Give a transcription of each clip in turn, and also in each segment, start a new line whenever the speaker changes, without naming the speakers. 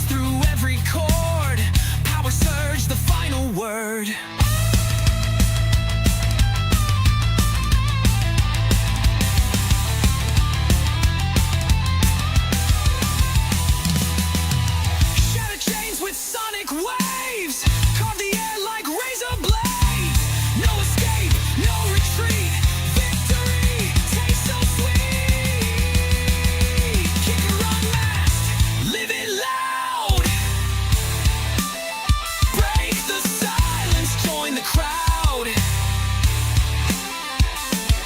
runs through every chord. Power surge, the final word. Shatter chains with sonic waves. Carve the air like razor blades. No escape, no retreat. Victory tastes so sweet. Kicker unmasked, live it loud. Break the silence, join the crowd.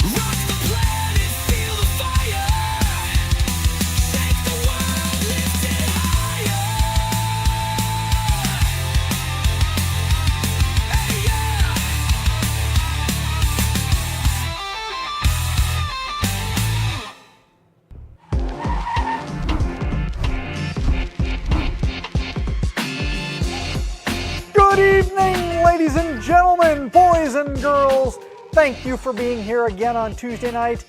Rock the planet, feel the fire. Shake the world, lift it higher. Hey, yeah.
Good evening, ladies and gentlemen, boys and girls. Thank you for being here again on Tuesday night.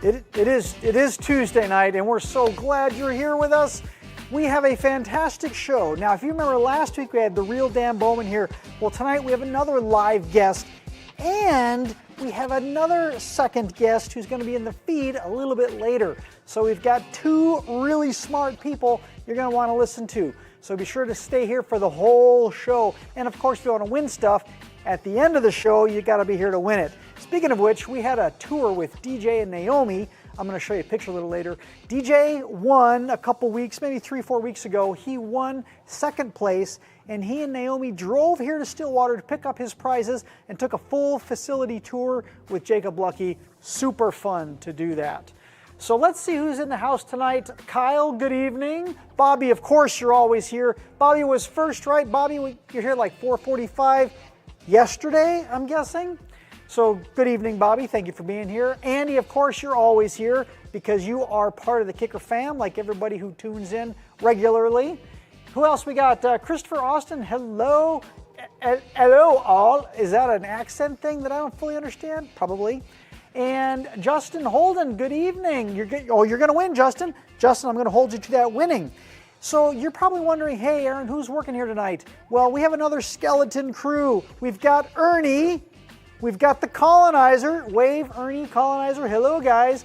It is Tuesday night, and we're so glad you're here with us. We have a fantastic show. Now, if you remember last week, we had the real Dan Bowman here. Well, tonight we have another live guest, and we have another second guest who's going to be in the feed a little bit later. So we've got two really smart people you're going to want to listen to. So be sure to stay here for the whole show. And of course, if you want to win stuff at the end of the show, you got to be here to win it. Speaking of which, we had a tour with DJ and Naomi. I'm going to show you a picture a little later. DJ won a couple weeks, maybe 3-4 weeks ago. He won second place, and he and Naomi drove here to Stillwater to pick up his prizes and took a full facility tour with Jacob Lucky. Super fun to do that. So let's see who's in the house tonight. Kyle, good evening. Bobby, of course, you're always here. Bobby was first, right? Bobby, you're here like 4:45 yesterday, I'm guessing. So good evening, Bobby. Thank you for being here. Andy, of course, you're always here because you are part of the Kicker fam, like everybody who tunes in regularly. Who else we got? Christopher Austin, hello. Hello, all. Is that an accent thing that I don't fully understand? Probably. And Justin Holden, good evening. You're going to win, Justin. Justin, I'm going to hold you to that winning. So you're probably wondering, hey, Aaron, who's working here tonight? Well, we have another skeleton crew. We've got Ernie. We've got the colonizer. Wave, Ernie, colonizer. Hello, guys.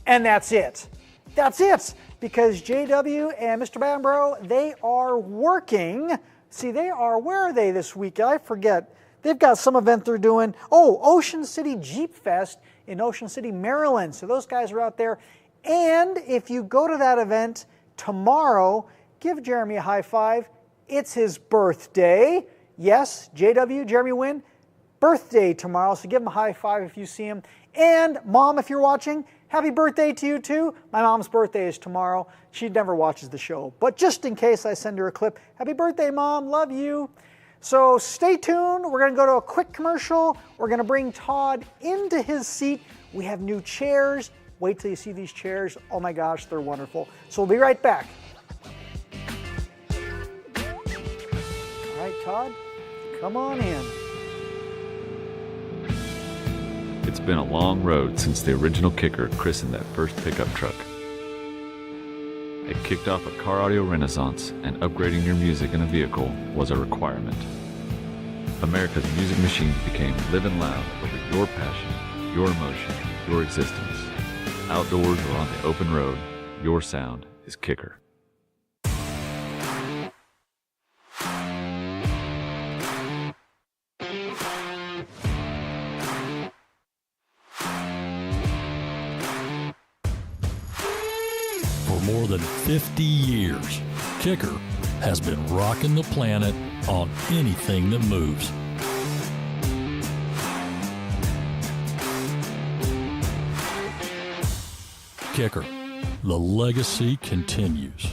And that's it. That's it. Because JW and Mr. Bambro, they are working. See, they are, where are they this week? I forget. They've got some event they're doing. Oh, Ocean City Jeep Fest in Ocean City, Maryland. So those guys are out there. And if you go to that event tomorrow, give Jeremy a high five. It's his birthday. Yes, JW, Jeremy Wynn, birthday tomorrow. So give him a high five if you see him. And Mom, if you're watching, happy birthday to you too. My mom's birthday is tomorrow. She never watches the show. But just in case I send her a clip, happy birthday, Mom. Love you. So stay tuned. We're going to go to a quick commercial. We're going to bring Todd into his seat. We have new chairs. Wait till you see these chairs. Oh my gosh, they're wonderful. So we'll be right back. All right, Todd, come on in.
It's been a long road since the original Kicker christened that first pickup truck. It kicked off a car audio renaissance, and upgrading your music in a vehicle was a requirement. America's music machines became living loud over your passion, your emotion, your existence. Outdoors or on the open road, your sound is Kicker.
For more than 50 years, Kicker has been rocking the planet on anything that moves. Kicker, the legacy continues.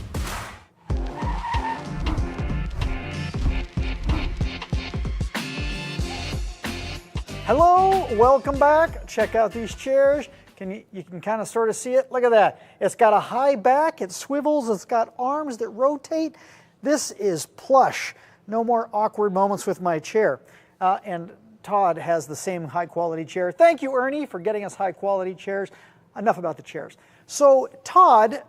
Hello, welcome back. Check out these chairs. You can kind of sort of see it. Look at that. It's got a high back, it swivels, it's got arms that rotate. This is plush. No more awkward moments with my chair. And Todd has the same high quality chair. Thank you, Ernie, for getting us high quality chairs. Enough about the chairs. So Todd,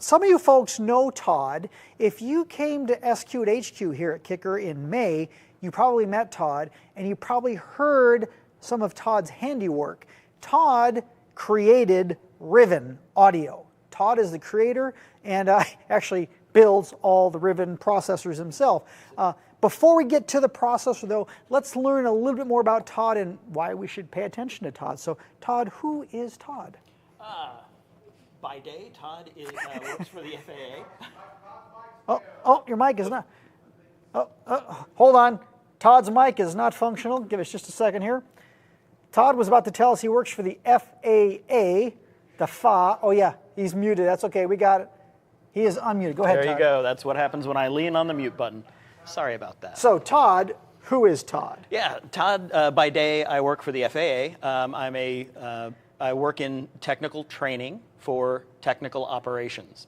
some of you folks know Todd. If you came to SQ at HQ here at Kicker in May, you probably met Todd, and you probably heard some of Todd's handiwork. Todd created Riven Audio. Todd is the creator and actually builds all the Riven processors himself. Before we get to the processor though, let's learn a little bit more about Todd and why we should pay attention to Todd. So Todd, who is Todd?
By day, Todd works for the FAA.
Oh, your mic is not. Hold on. Todd's mic is not functional. Give us just a second here. Todd was about to tell us he works for the FAA, the FA. Oh yeah, he's muted. That's okay. We got it. He is unmuted. Go ahead, Todd.
There you go. That's what happens when I lean on the mute button. Sorry about that.
So Todd, who is Todd?
Yeah, Todd, by day, I work for the FAA. I work in technical training for technical operations.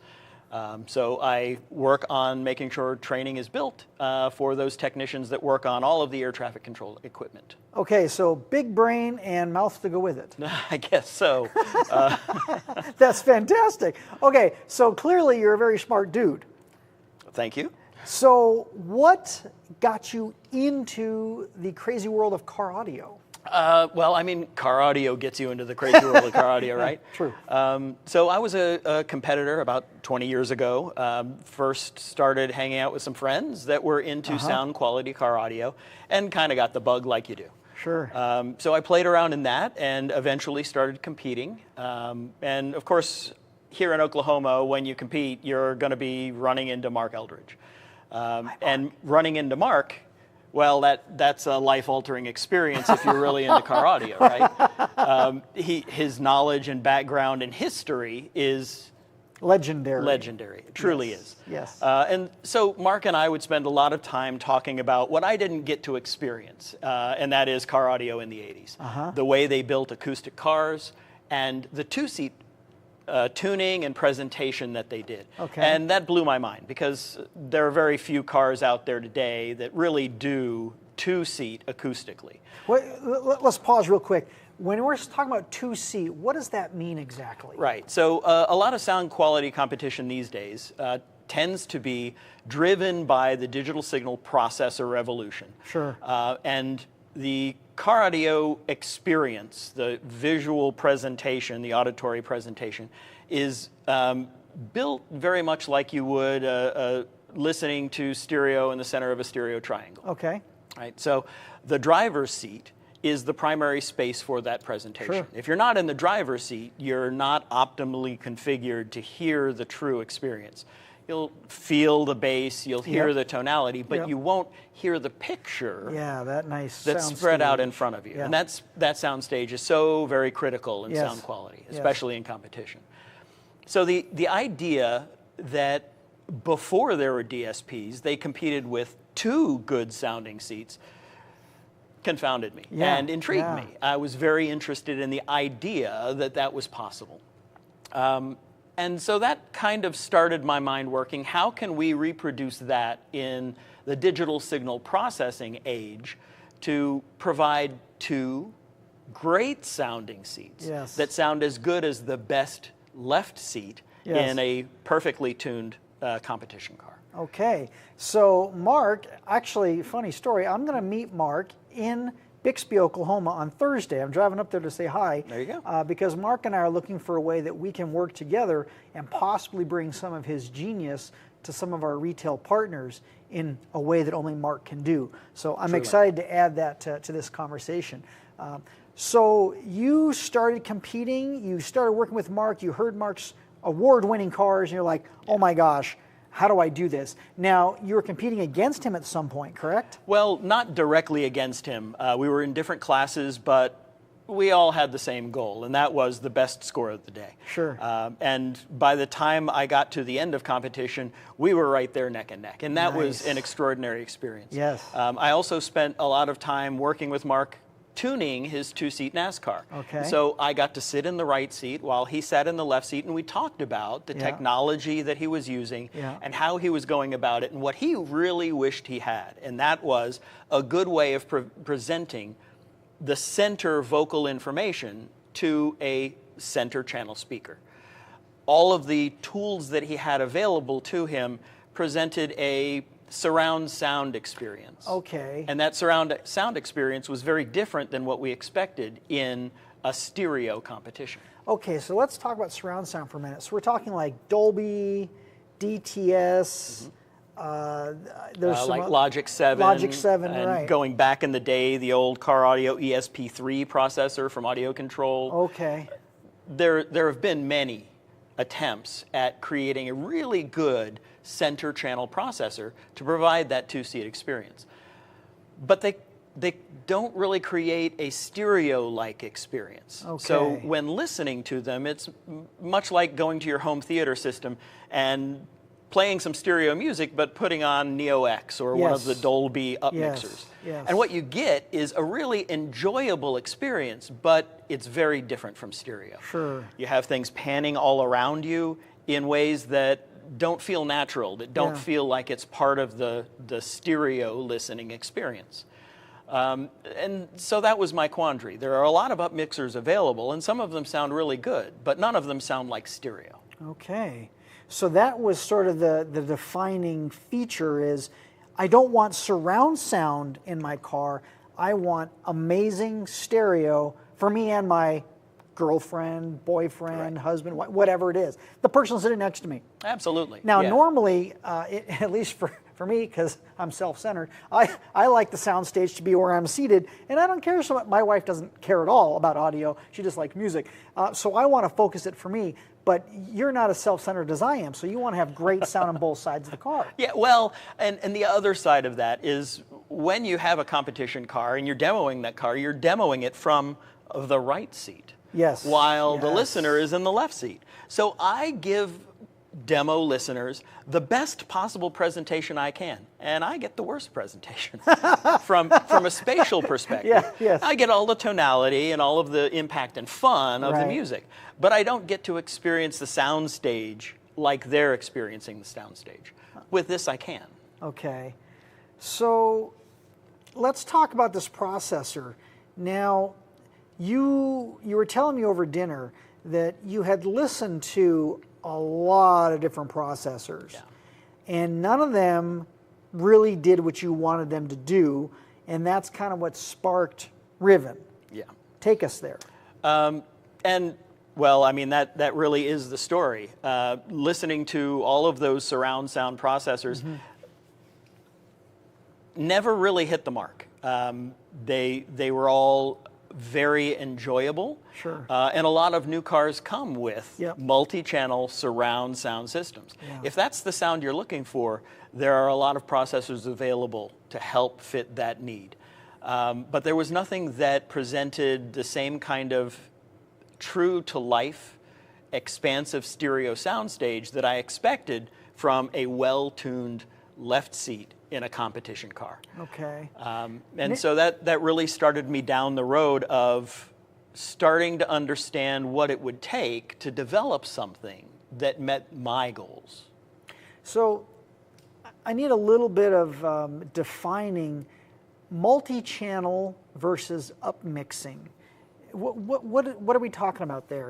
So I work on making sure training is built for those technicians that work on all of the air traffic control equipment.
Okay, so big brain and mouth to go with it.
I guess so.
That's fantastic. Okay, so clearly you're a very smart dude.
Thank you.
So what got you into the crazy world of car audio?
Well, I mean, car audio gets you into the crazy world of car audio, right?
True.
So I was a competitor about 20 years ago. First started hanging out with some friends that were into sound quality car audio and kind of got the bug like you do.
Sure.
So I played around in that and eventually started competing. And of course, here in Oklahoma, when you compete, you're going to be running into Mark Eldridge. And running into Mark, well, that's a life-altering experience if you're really into car audio, right? His knowledge and background and history is
legendary.
Legendary. It truly is.
Yes.
And so Mark and I would spend a lot of time talking about what I didn't get to experience, and that is car audio in the 80s. The way they built acoustic cars and the two-seat tuning and presentation that they did.
Okay.
And that blew my mind because there are very few cars out there today that really do two-seat acoustically.
Wait, let's pause real quick. When we're talking about two-seat, what does that mean exactly?
Right. So a lot of sound quality competition these days tends to be driven by the digital signal processor revolution.
Sure.
And the car audio experience, the visual presentation, the auditory presentation, is built very much like you would listening to stereo in the center of a stereo triangle.
Okay.
Right. So the driver's seat is the primary space for that presentation.
Sure.
If you're not in the driver's seat, you're not optimally configured to hear the true experience. You'll feel the bass, you'll hear the tonality, but you won't hear the picture.
Yeah, that nice
that's
sound
spread
stage
out in front of you.
Yeah.
And that sound stage is so very critical in
Yes.
sound quality, especially in competition. So the idea that before there were DSPs, they competed with two good sounding seats confounded me and intrigued me. I was very interested in the idea that that was possible. And so that kind of started my mind working. How can we reproduce that in the digital signal processing age to provide two great sounding seats that sound as good as the best left seat in a perfectly tuned competition car?
Okay, so Mark, actually, funny story, I'm going to meet Mark in Bixby, Oklahoma on Thursday. I'm driving up there to say hi.
There you go.
Because Mark and I are looking for a way that we can work together and possibly bring some of his genius to some of our retail partners in a way that only Mark can do. So I'm excited to add that to this conversation. So you started competing, you started working with Mark, you heard Mark's award-winning cars, and you're like, oh my gosh, how do I do this? Now, you were competing against him at some point, correct?
Well, not directly against him. We were in different classes, but we all had the same goal, and that was the best score of the day.
Sure.
And by the time I got to the end of competition, we were right there neck and neck, and that was an extraordinary experience.
Yes.
I also spent a lot of time working with Mark tuning his two-seat NASCAR.
Okay.
So I got to sit in the right seat while he sat in the left seat, and we talked about the technology that he was using and how he was going about it and what he really wished he had. And that was a good way of presenting the center vocal information to a center channel speaker. all of the tools that he had available to him presented a surround sound experience.
Okay.
And that surround sound experience was very different than what we expected in a stereo competition.
Okay, so let's talk about surround sound for a minute. So we're talking like Dolby, DTS, there's some
like Logic 7.
Logic 7,
and
right.
going back in the day, the old car audio ESP3 processor from Audio Control.
Okay.
There have been many attempts at creating a really good center channel processor to provide that two-seat experience. But they don't really create a stereo-like experience.
Okay.
So when listening to them, it's much like going to your home theater system and playing some stereo music, but putting on Neo X or one of the Dolby upmixers.
Yes.
And what you get is a really enjoyable experience, but it's very different from stereo.
Sure.
You have things panning all around you in ways that don't feel natural, that don't feel like it's part of the stereo listening experience. And so that was my quandary. There are a lot of upmixers available, and some of them sound really good, but none of them sound like stereo.
Okay. So that was sort of the defining feature is I don't want surround sound in my car. I want amazing stereo for me and my girlfriend, boyfriend, husband, whatever it is. The person sitting next to me.
Absolutely.
Now,
yeah.
normally, at least for me, because I'm self-centered, I like the soundstage to be where I'm seated, and I don't care so much. My wife doesn't care at all about audio. She just likes music. So I want to focus it for me, but you're not as self-centered as I am, so you want to have great sound on both sides of the car.
Yeah, well, and the other side of that is when you have a competition car and you're demoing that car, you're demoing it from the right seat.
Yes.
While the listener is in the left seat. So I give demo listeners the best possible presentation I can, and I get the worst presentation from a spatial perspective.
Yes.
I get all the tonality and all of the impact and fun of the music, but I don't get to experience the sound stage like they're experiencing the sound stage. With this, I can.
Okay. So let's talk about this processor. Now, you were telling me over dinner that you had listened to a lot of different processors, and none of them really did what you wanted them to do, and that's kind of what sparked Riven.
Yeah.
Take us there.
And well, I mean, that really is the story. Listening to all of those surround sound processors never really hit the mark. They were all very enjoyable.
Sure.
And a lot of new cars come with
Yep.
multi-channel surround sound systems.
Yeah.
If that's the sound you're looking for, there are a lot of processors available to help fit that need. But there was nothing that presented the same kind of true-to-life, expansive stereo soundstage that I expected from a well-tuned left seat in a competition car.
Okay.
And so that really started me down the road of starting to understand what it would take to develop something that met my goals.
So I need a little bit of defining multi-channel versus upmixing. What are we talking about there?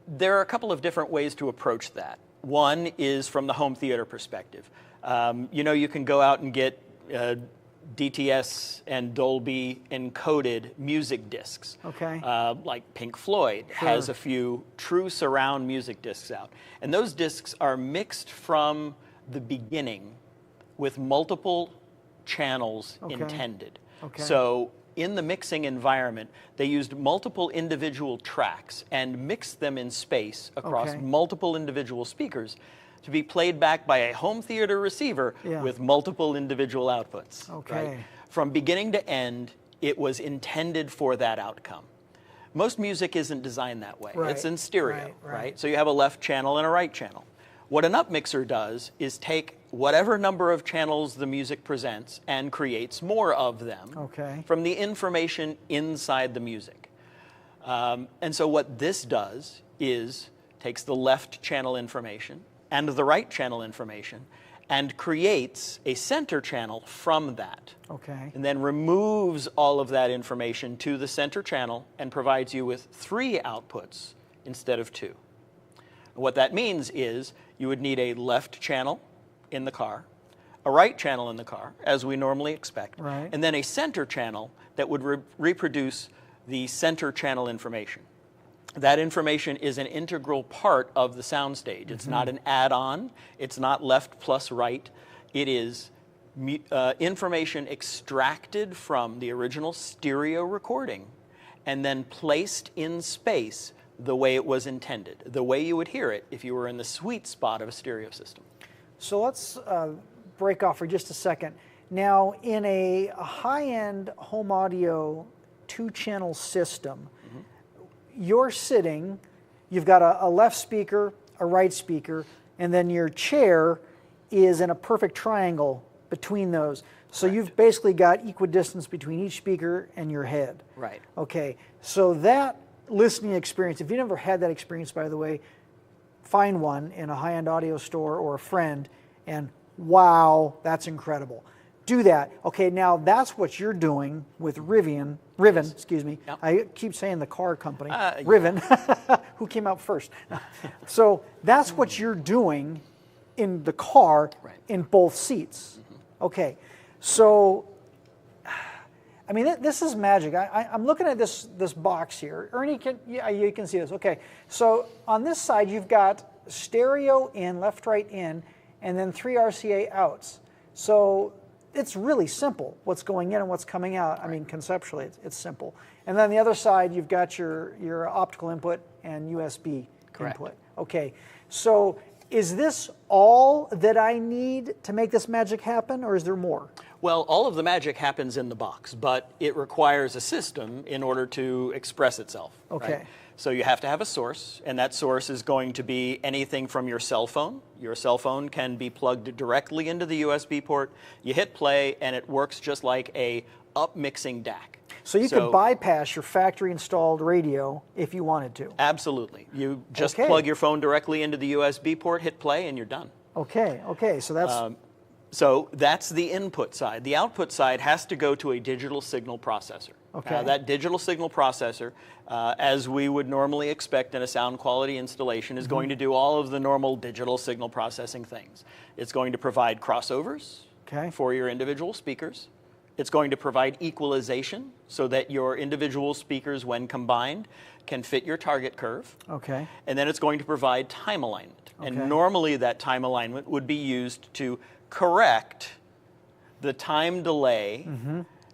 There are a couple of different ways to approach that. One is from the home theater perspective. You can go out and get DTS and Dolby encoded music discs.
Okay.
Like Pink Floyd has a few true surround music discs out. And those discs are mixed from the beginning with multiple channels intended.
Okay.
So in the mixing environment, they used multiple individual tracks and mixed them in space across multiple individual speakers to be played back by a home theater receiver with multiple individual outputs.
Okay.
Right? From beginning to end, it was intended for that outcome. Most music isn't designed that way.
Right.
It's in stereo,
Right.
right? So you have a left channel and a right channel. What an upmixer does is take whatever number of channels the music presents and creates more of them from the information inside the music. And so what this does is takes the left channel information and the right channel information and creates a center channel from that.
Okay.
And then removes all of that information to the center channel and provides you with 3 outputs instead of 2. What that means is you would need a left channel in the car, a right channel in the car, as we normally expect,
Right.
and then a center channel that would reproduce the center channel information. That information is an integral part of the soundstage. It's not an add-on. It's not left plus right. It is information extracted from the original stereo recording and then placed in space the way it was intended, the way you would hear it if you were in the sweet spot of a stereo system.
So let's break off for just a second. Now, in a high-end home audio 2-channel system, you're sitting, you've got a left speaker, a right speaker, and then your chair is in a perfect triangle between those. So you've basically got equidistance between each speaker and your head.
Right.
Okay, so that listening experience, if you never had that experience, by the way, find one in a high-end audio store or a friend, and wow, that's incredible. Do that. Okay, now that's what you're doing with Riven, excuse me.
Yep.
I keep saying the car company,
Yeah.
Riven, who came out first. So that's what you're doing in the car
Right.
in both seats. Okay, so I mean, this is magic. I'm looking at this box here. Ernie, you can see this. Okay, so on this side, you've got stereo in, left, right, in, and then 3 RCA outs. So it's really simple, what's going in and what's coming out. I mean, conceptually, it's simple. And then the other side, you've got your optical input and USB
Correct.
input. Okay, so is this all that I need to make this magic happen, or is there more?
Well, all of the magic happens in the box, but it requires a system in order to express itself.
Okay.
Right? So you have to have a source, and that source is going to be anything from your cell phone. Your cell phone can be plugged directly into the USB port. You hit play, and it works just like a up-mixing DAC.
So you could bypass your factory-installed radio if you wanted to.
Absolutely. You just
Okay.
plug your phone directly into the USB port, hit play, and you're done.
Okay, so that's...
So that's the input side. The output side has to go to a digital signal processor.
Okay.
That digital signal processor, as we would normally expect in a sound quality installation, is going to do all of the normal digital signal processing things. It's going to provide crossovers
Okay.
for your individual speakers. It's going to provide equalization so that your individual speakers, when combined, can fit your target curve.
Okay.
And then it's going to provide time alignment.
Okay.
And normally that time alignment would be used to correct the time delay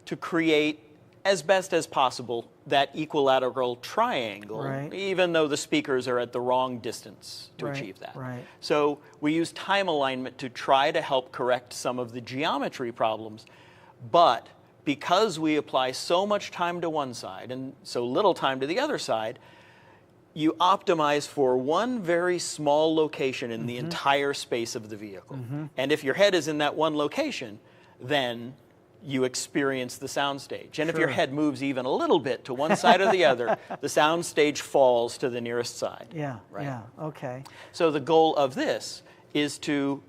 to create, as best as possible, that equilateral triangle,
Right.
even though the speakers are at the wrong distance to
Right,
achieve that.
right.
So we use time alignment to try to help correct some of the geometry problems, but because we apply so much time to one side and so little time to the other side, you optimize for one very small location in the entire space of the vehicle. And if your head is in that one location, then you experience the soundstage. And if your
Sure.
head moves even a little bit to one side or the other, the soundstage falls to the nearest side.
Yeah,
Right.
yeah, okay.
So the goal of this is to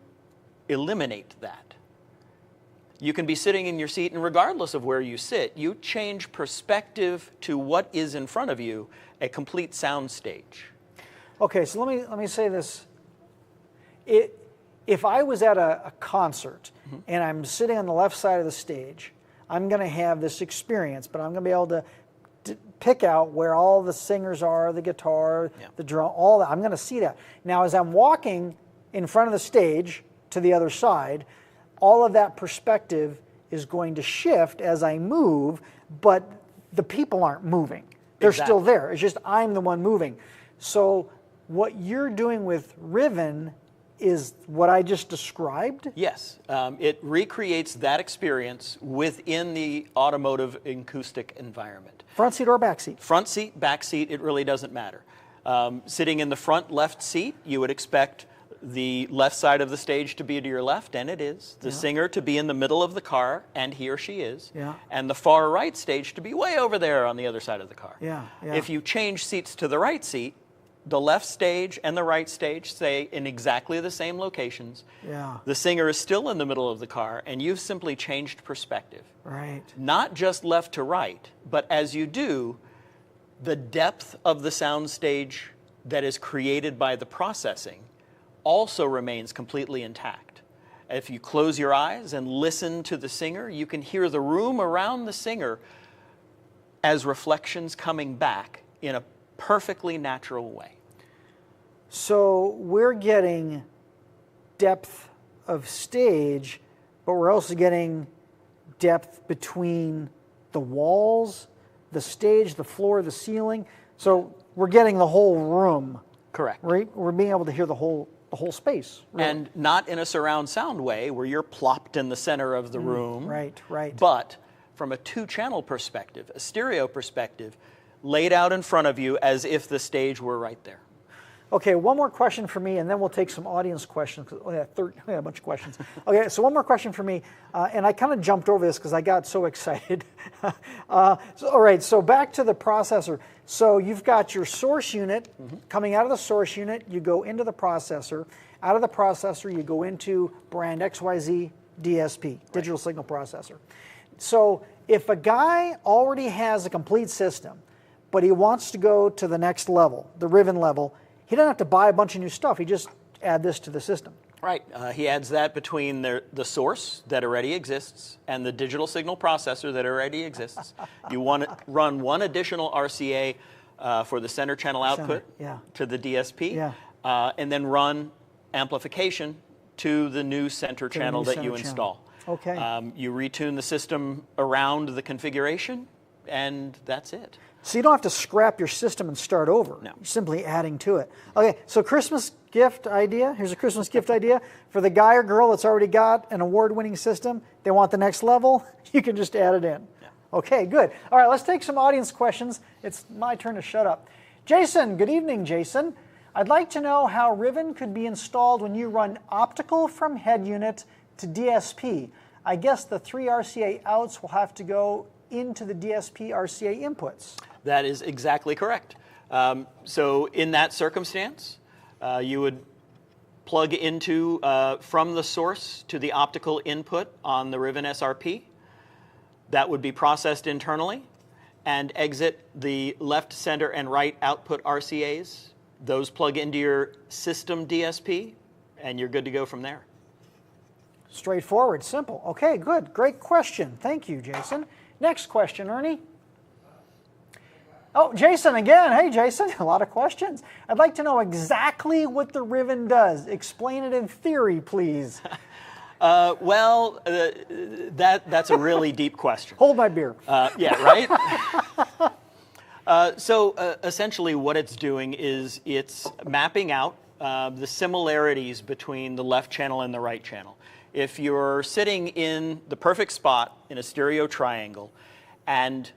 eliminate that. You can be sitting in your seat, and regardless of where you sit, you change perspective to what is in front of you, a complete sound stage.
Okay, so let me say this. If I was at a concert and I'm sitting on the left side of the stage, I'm going to have this experience, but I'm going to be able to pick out where all the singers are, the guitar,
Yeah.
the drum, all that. I'm going to see that. Now, as I'm walking in front of the stage to the other side, all of that perspective is going to shift as I move, but the people aren't moving. They're still
Exactly.
there. It's just I'm the one moving. So what you're doing with Riven is what I just described?
Yes, it recreates that experience within the automotive acoustic environment.
Front seat or back seat?
Front seat, back seat, it really doesn't matter. Sitting in the front left seat, you would expect the left side of the stage to be to your left, and it is. The singer to be in the middle of the car, and he or she is.
Yeah.
And the far right stage to be way over there on the other side of the car.
Yeah, yeah.
If you change seats to the right seat, the left stage and the right stage stay in exactly the same locations.
Yeah.
The singer is still in the middle of the car, and you've simply changed perspective.
Right.
Not just left to right, but as you do, the depth of the sound stage that is created by the processing also remains completely intact. If you close your eyes and listen to the singer, you can hear the room around the singer as reflections coming back in a perfectly natural way.
So we're getting depth of stage, but we're also getting depth between the walls, the stage, the floor, the ceiling. So we're getting the whole room.
Correct.
Right? We're being able to hear the whole space. Really.
And not in a surround sound way where you're plopped in the center of the room.
Right, right.
But from a two-channel perspective, a stereo perspective, laid out in front of you as if the stage were right there.
Okay, one more question for me, and then we'll take some audience questions. A bunch of questions. Okay, so one more question for me, and I kind of jumped over this because I got so excited. All right, so back to the processor. So you've got your source unit coming out of the source unit. You go into the processor. Out of the processor, you go into brand XYZ DSP, digital signal processor. So if a guy already has a complete system, but he wants to go to the next level, the Riven level, he doesn't have to buy a bunch of new stuff. He just add this to the system.
Right. He adds that between the source that already exists and the digital signal processor that already exists. You want to run one additional RCA for the center channel output to the DSP, and then run amplification to the new center channel that you install.
Okay.
You retune the system around the configuration, and that's it.
So you don't have to scrap your system and start over.
No.
You're simply adding to it. Okay, so Christmas gift idea. Here's a Christmas gift idea. For the guy or girl that's already got an award-winning system, they want the next level, you can just add it in.
Yeah.
Okay, good. All right, let's take some audience questions. It's my turn to shut up. Jason, good evening, Jason. I'd like to know how Riven could be installed when you run optical from head unit to DSP. I guess the 3 RCA outs will have to go into the DSP RCA inputs.
That is exactly correct. So in that circumstance, you would plug into from the source to the optical input on the Riven SRP. That would be processed internally and exit the left, center, and right output RCAs. Those plug into your system DSP, and you're good to go from there.
Straightforward, simple. Okay, good. Great question. Thank you, Jason. Next question, Ernie. Oh, Jason again. Hey, Jason, a lot of questions. I'd like to know exactly what the Riven does. Explain it in theory, please.
That's a really deep question.
Hold my beer.
Yeah, right? Essentially what it's doing is it's mapping out the similarities between the left channel and the right channel. If you're sitting in the perfect spot in a stereo triangle and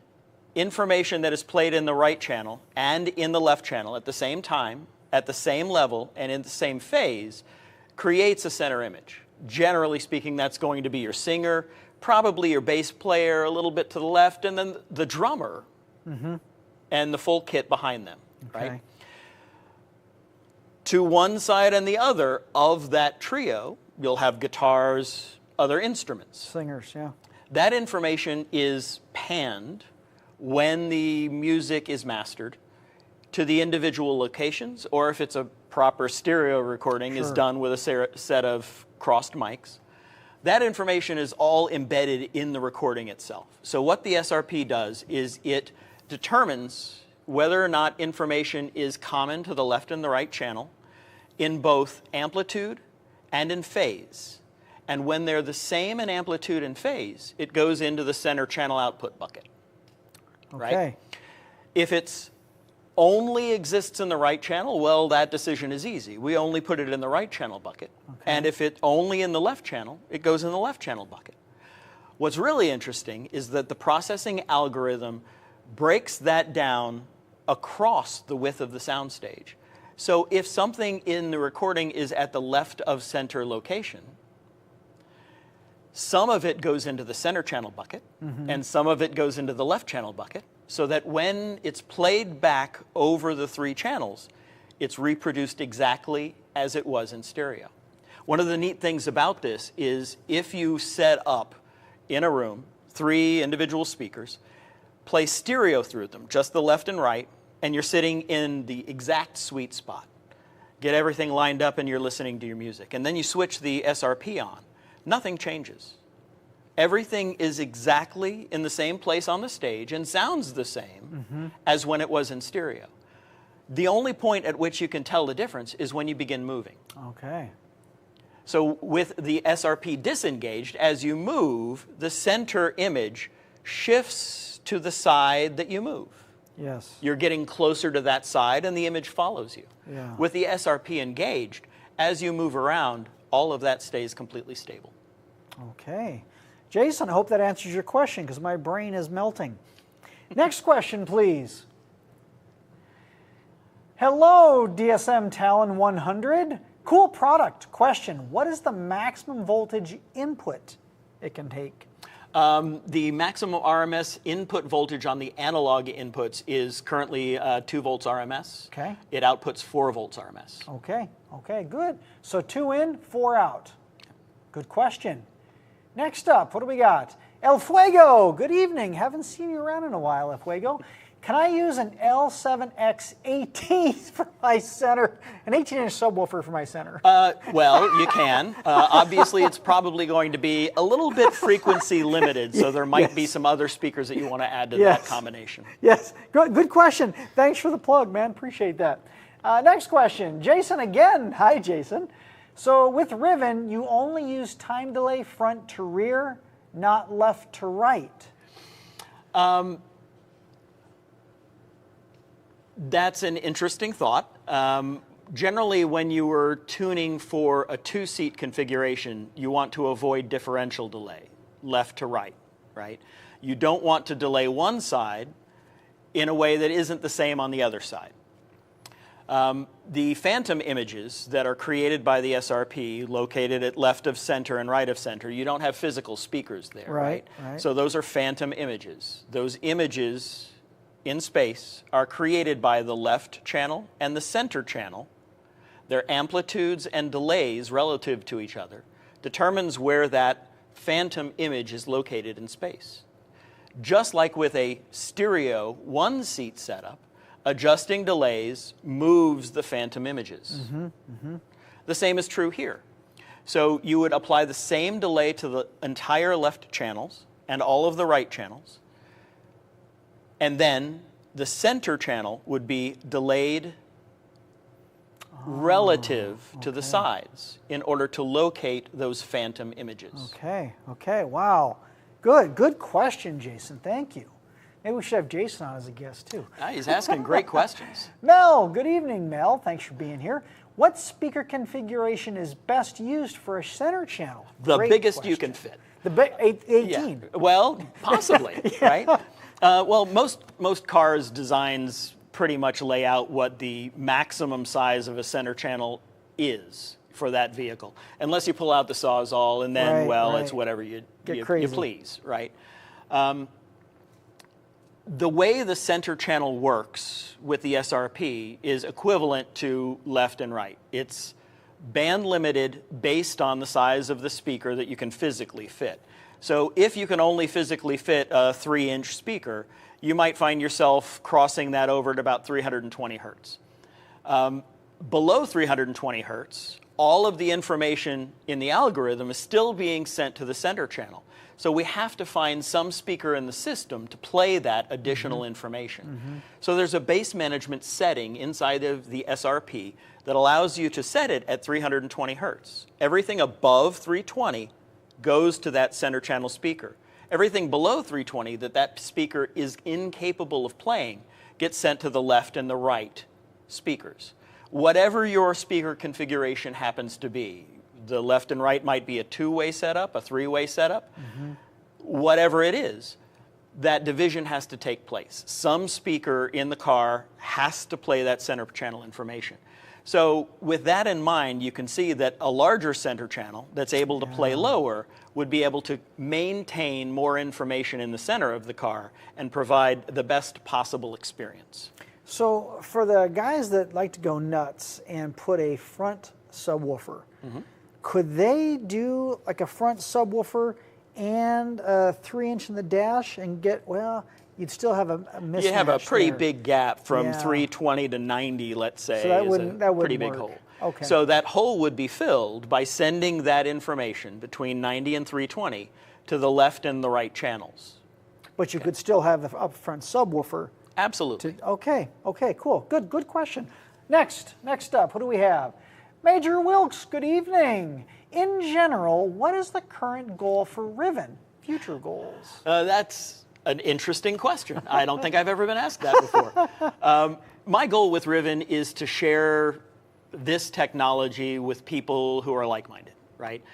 information that is played in the right channel and in the left channel at the same time, at the same level, and in the same phase, creates a center image. Generally speaking, that's going to be your singer, probably your bass player a little bit to the left, and then the drummer and the full kit behind them, right? To one side and the other of that trio, you'll have guitars, other instruments.
Singers, yeah.
That information is panned when the music is mastered to the individual locations, or if it's a proper stereo recording, is done with a set of crossed mics. That information is all embedded in the recording itself. So what the SRP does is it determines whether or not information is common to the left and the right channel in both amplitude and in phase. And when they're the same in amplitude and phase, it goes into the center channel output bucket.
Okay.
Right? If it's only exists in the right channel, well, that decision is easy. We only put it in the right channel bucket. And if it's only in the left channel, it goes in the left channel bucket. What's really interesting is that the processing algorithm breaks that down across the width of the soundstage. So if something in the recording is at the left of center location, some of it goes into the center channel bucket, and some of it goes into the left channel bucket, so that when it's played back over the 3 channels, it's reproduced exactly as it was in stereo. One of the neat things about this is if you set up in a room 3 individual speakers, play stereo through them, just the left and right, and you're sitting in the exact sweet spot. Get everything lined up and you're listening to your music. And then you switch the SRP on. Nothing changes. Everything is exactly in the same place on the stage and sounds the same as when it was in stereo. The only point at which you can tell the difference is when you begin moving.
Okay.
So with the SRP disengaged, as you move, the center image shifts to the side that you move.
Yes.
You're getting closer to that side and the image follows you.
Yeah.
With the SRP engaged, as you move around, all of that stays completely stable.
Okay. Jason, I hope that answers your question because my brain is melting. Next question, please. Hello, DSM Talon 100. Cool product. Question, what is the maximum voltage input it can take?
The maximum RMS input voltage on the analog inputs is currently 2 volts RMS.
Okay.
It outputs 4 volts RMS.
Okay, okay, good. So 2 in, 4 out. Good question. Next up, what do we got? El Fuego, good evening. Haven't seen you around in a while, El Fuego. Can I use an L7X18 for my center, an 18-inch subwoofer for my center?
Well, you can. Obviously, it's probably going to be a little bit frequency limited, so there might be some other speakers that you want to add to that combination.
Yes, good question. Thanks for the plug, man. Appreciate that. Next question, Jason again. Hi, Jason. So with Riven, you only use time delay front to rear, not left to right.
That's an interesting thought. Generally, when you were tuning for a 2-seat configuration, you want to avoid differential delay, left to right, right? You don't want to delay one side in a way that isn't the same on the other side. The phantom images that are created by the SRP, located at left of center and right of center, you don't have physical speakers there, right? So those are phantom images. Those images in space are created by the left channel and the center channel. Their amplitudes and delays relative to each other determines where that phantom image is located in space. Just like with a stereo 1-seat setup, adjusting delays moves the phantom images. The same is true here. So you would apply the same delay to the entire left channels and all of the right channels, and then the center channel would be delayed relative to the sides in order to locate those phantom images.
Okay, okay, wow. Good question, Jason. Thank you. Maybe we should have Jason on as a guest too.
He's asking great questions.
Mel, good evening, Mel. Thanks for being here. What speaker configuration is best used for a center channel?
The
Great
biggest
question.
you can fit.
The 18.
Yeah. Well, possibly, right? Well, most cars' designs pretty much lay out what the maximum size of a center channel is for that vehicle, unless you pull out the Sawzall and then, it's whatever you please, right? The way the center channel works with the SRP is equivalent to left and right. It's band limited based on the size of the speaker that you can physically fit. So if you can only physically fit a 3-inch speaker, you might find yourself crossing that over at about 320 hertz. Below 320 hertz, all of the information in the algorithm is still being sent to the center channel. So we have to find some speaker in the system to play that additional information. So there's a base management setting inside of the SRP that allows you to set it at 320 hertz. Everything above 320 goes to that center channel speaker. Everything below 320 that speaker is incapable of playing gets sent to the left and the right speakers. Whatever your speaker configuration happens to be, the left and right might be a 2-way setup, a 3-way setup, whatever it is, that division has to take place. Some speaker in the car has to play that center channel information. So with that in mind, you can see that a larger center channel that's able to play lower would be able to maintain more information in the center of the car and provide the best possible experience.
So for the guys that like to go nuts and put a front subwoofer, could they do like a front subwoofer and a 3-inch in the dash and get, well, you'd still have a mismatch.
You have a pretty
there.
big gap from
Yeah.
320 to 90, let's say.
So that
is
wouldn't
a pretty big
work.
hole.
Okay.
So that hole would be filled by sending that information between 90 and 320 to the left and the right channels.
But you could still have the upfront subwoofer.
Absolutely.
Okay, cool. Good question. Next up, what do we have? Major Wilkes, good evening. In general, what is the current goal for Riven? Future goals?
That's an interesting question. I don't think I've ever been asked that before. My goal with Riven is to share this technology with people who are like-minded, right?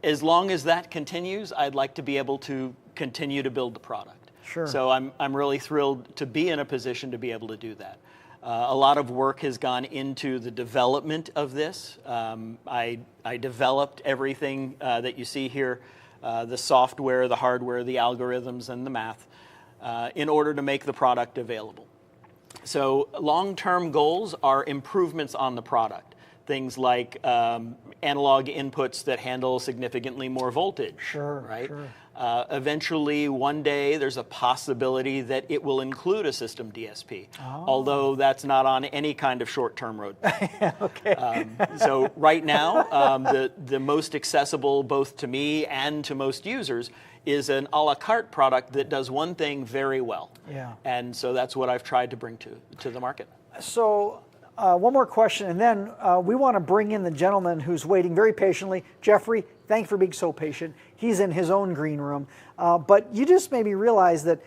As long as that continues, I'd like to be able to continue to build the product.
Sure.
So I'm really thrilled to be in a position to be able to do that. A lot of work has gone into the development of this. I developed everything that you see here, the software, the hardware, the algorithms, and the math, in order to make the product available. So long-term goals are improvements on the product. Things like analog inputs that handle significantly more voltage.
Sure,
right?
sure.
Eventually, one day, there's a possibility that it will include a system DSP, although that's not on any kind of short-term roadmap.
Okay.
So right now, the most accessible both to me and to most users is an a la carte product that does one thing very well.
Yeah.
And so that's what I've tried to bring to the market.
So one more question, and then we want to bring in the gentleman who's waiting very patiently. Jeffrey, thank you for being so patient. He's in his own green room. But you just made me realize that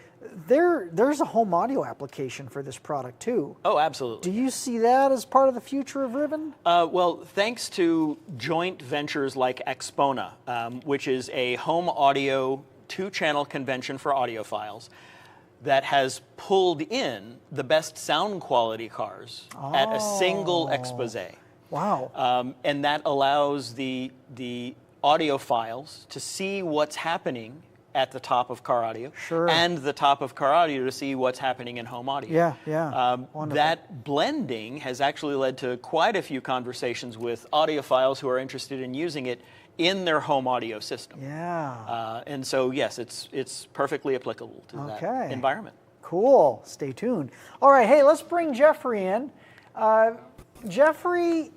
there's a home audio application for this product too.
Oh, absolutely.
Do you see that as part of the future of Riven?
Well, thanks to joint ventures like Expona, which is a home audio 2-channel convention for audiophiles, that has pulled in the best sound quality cars at a single expose.
Wow.
And that allows the audiophiles to see what's happening at the top of car audio,
Sure.
and the top of car audio to see what's happening in home audio.
Yeah. Wonderful.
That blending has actually led to quite a few conversations with audiophiles who are interested in using it in their home audio system.
Yeah.
And so, yes, it's perfectly applicable to that environment.
Cool. Stay tuned. All right. Hey, let's bring Jeffrey in. Jeffrey,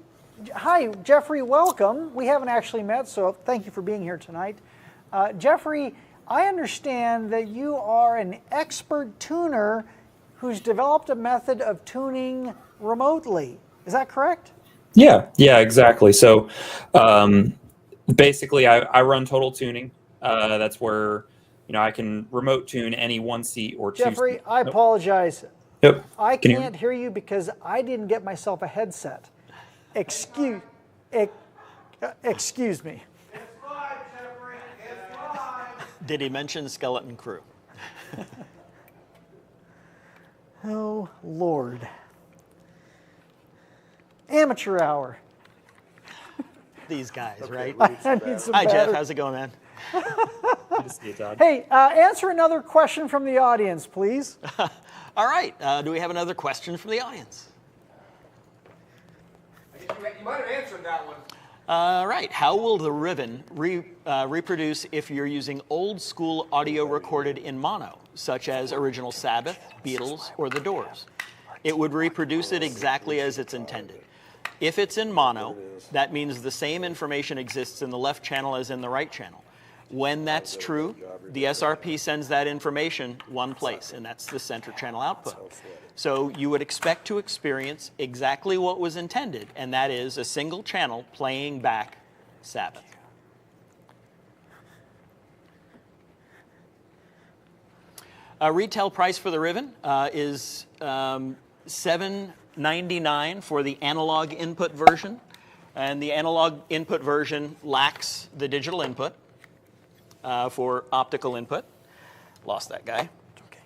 hi, Jeffrey. Welcome. We haven't actually met, so thank you for being here tonight. Jeffrey, I understand that you are an expert tuner who's developed a method of tuning remotely. Is that correct?
Yeah, exactly. So basically, I run Total Tuning. That's where I can remote tune any one seat or two.
Jeffrey, I apologize.
Yep.
I can't hear you because I didn't get myself a headset. Excuse me.
It's fine, Jeffrey. It's fine.
Did he mention Skeleton Crew?
Oh, Lord. Amateur hour.
These guys, right?
I need some
Hi, Jeff.
battery.
How's it going, man?
Good to see you, Todd.
Hey, answer another question from the audience, please.
All right. Do we have another question from the audience?
You might have answered that one.
All right. How will the Riven reproduce if you're using old school audio recorded in mono, such as original Sabbath, Beatles, or The Doors? It would reproduce it exactly as it's intended. If it's in mono, that means the same information exists in the left channel as in the right channel. When that's true, the SRP sends that information one place, and that's the center channel output. So you would expect to experience exactly what was intended, and that is a single channel playing back Sabbath. Retail price for the Riven is $799 for the analog input version, and the analog input version lacks the digital input for optical input. Lost that guy. It's okay.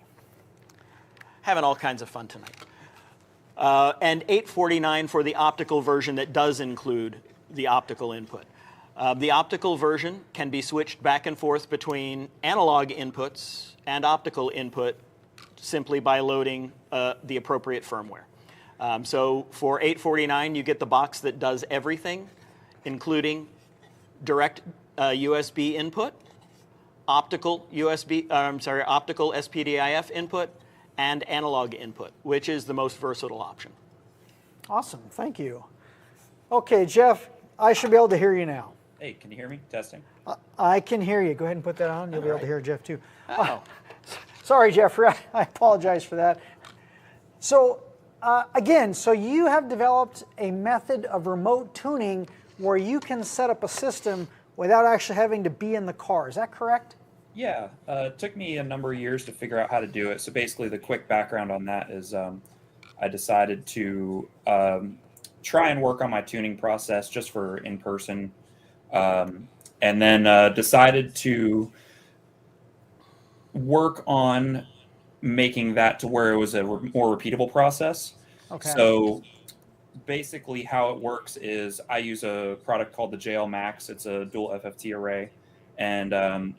Having all kinds of fun tonight. And $849 for the optical version that does include the optical input. The optical version can be switched back and forth between analog inputs and optical input simply by loading the appropriate firmware. So for $849, you get the box that does everything, including direct USB input, optical optical SPDIF input, and analog input, which is the most versatile option.
Awesome, thank you. Okay, Jeff, I should be able to hear you now.
Hey, can you hear me? Testing.
I can hear you. Go ahead and put that on. You'll be able to hear Jeff too.
Oh.
Sorry, Jeffrey. I apologize for that. So again, so you have developed a method of remote tuning where you can set up a system without actually having to be in the car. Is that correct?
Yeah, it took me a number of years to figure out how to do it. So basically, the quick background on that is I decided to try and work on my tuning process just for in person, and then decided to work on making that to where it was a more repeatable process.
Okay.
So basically how it works is I use a product called the JL Max. It's a dual FFT array. And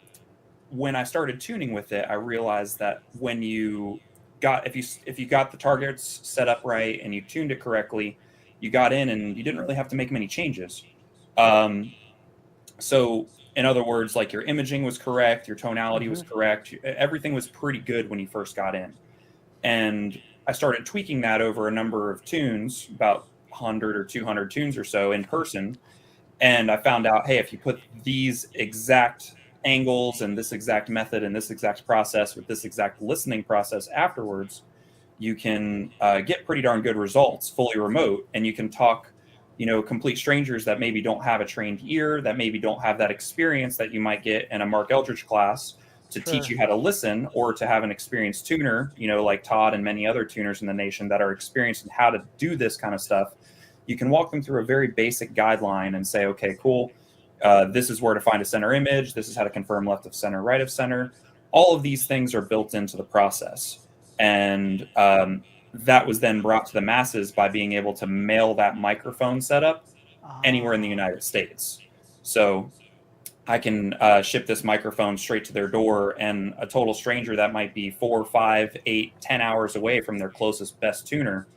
when I started tuning with it, I realized that when you got, if you got the targets set up right and you tuned it correctly, you got in and you didn't really have to make many changes. So in other words, like your imaging was correct, your tonality was correct, everything was pretty good when you first got in. And I started tweaking that over a number of tunes, about 100 or 200 tunes or so in person. And I found out, hey, if you put these exact angles and this exact method and this exact process with this exact listening process afterwards, you can get pretty darn good results fully remote. And you can talk, you know, complete strangers that maybe don't have a trained ear, that maybe don't have that experience that you might get in a Mark Eldridge class to teach you how to listen, or to have an experienced tuner, you know, like Todd and many other tuners in the nation that are experienced in how to do this kind of stuff. You can walk them through a very basic guideline and say, okay, cool. This is where to find a center image. This is how to confirm left of center, right of center. All of these things are built into the process. And that was then brought to the masses by being able to mail that microphone setup anywhere in the United States. So I can ship this microphone straight to their door, and a total stranger that might be 4, 5, 8, 10 hours away from their closest best tuner,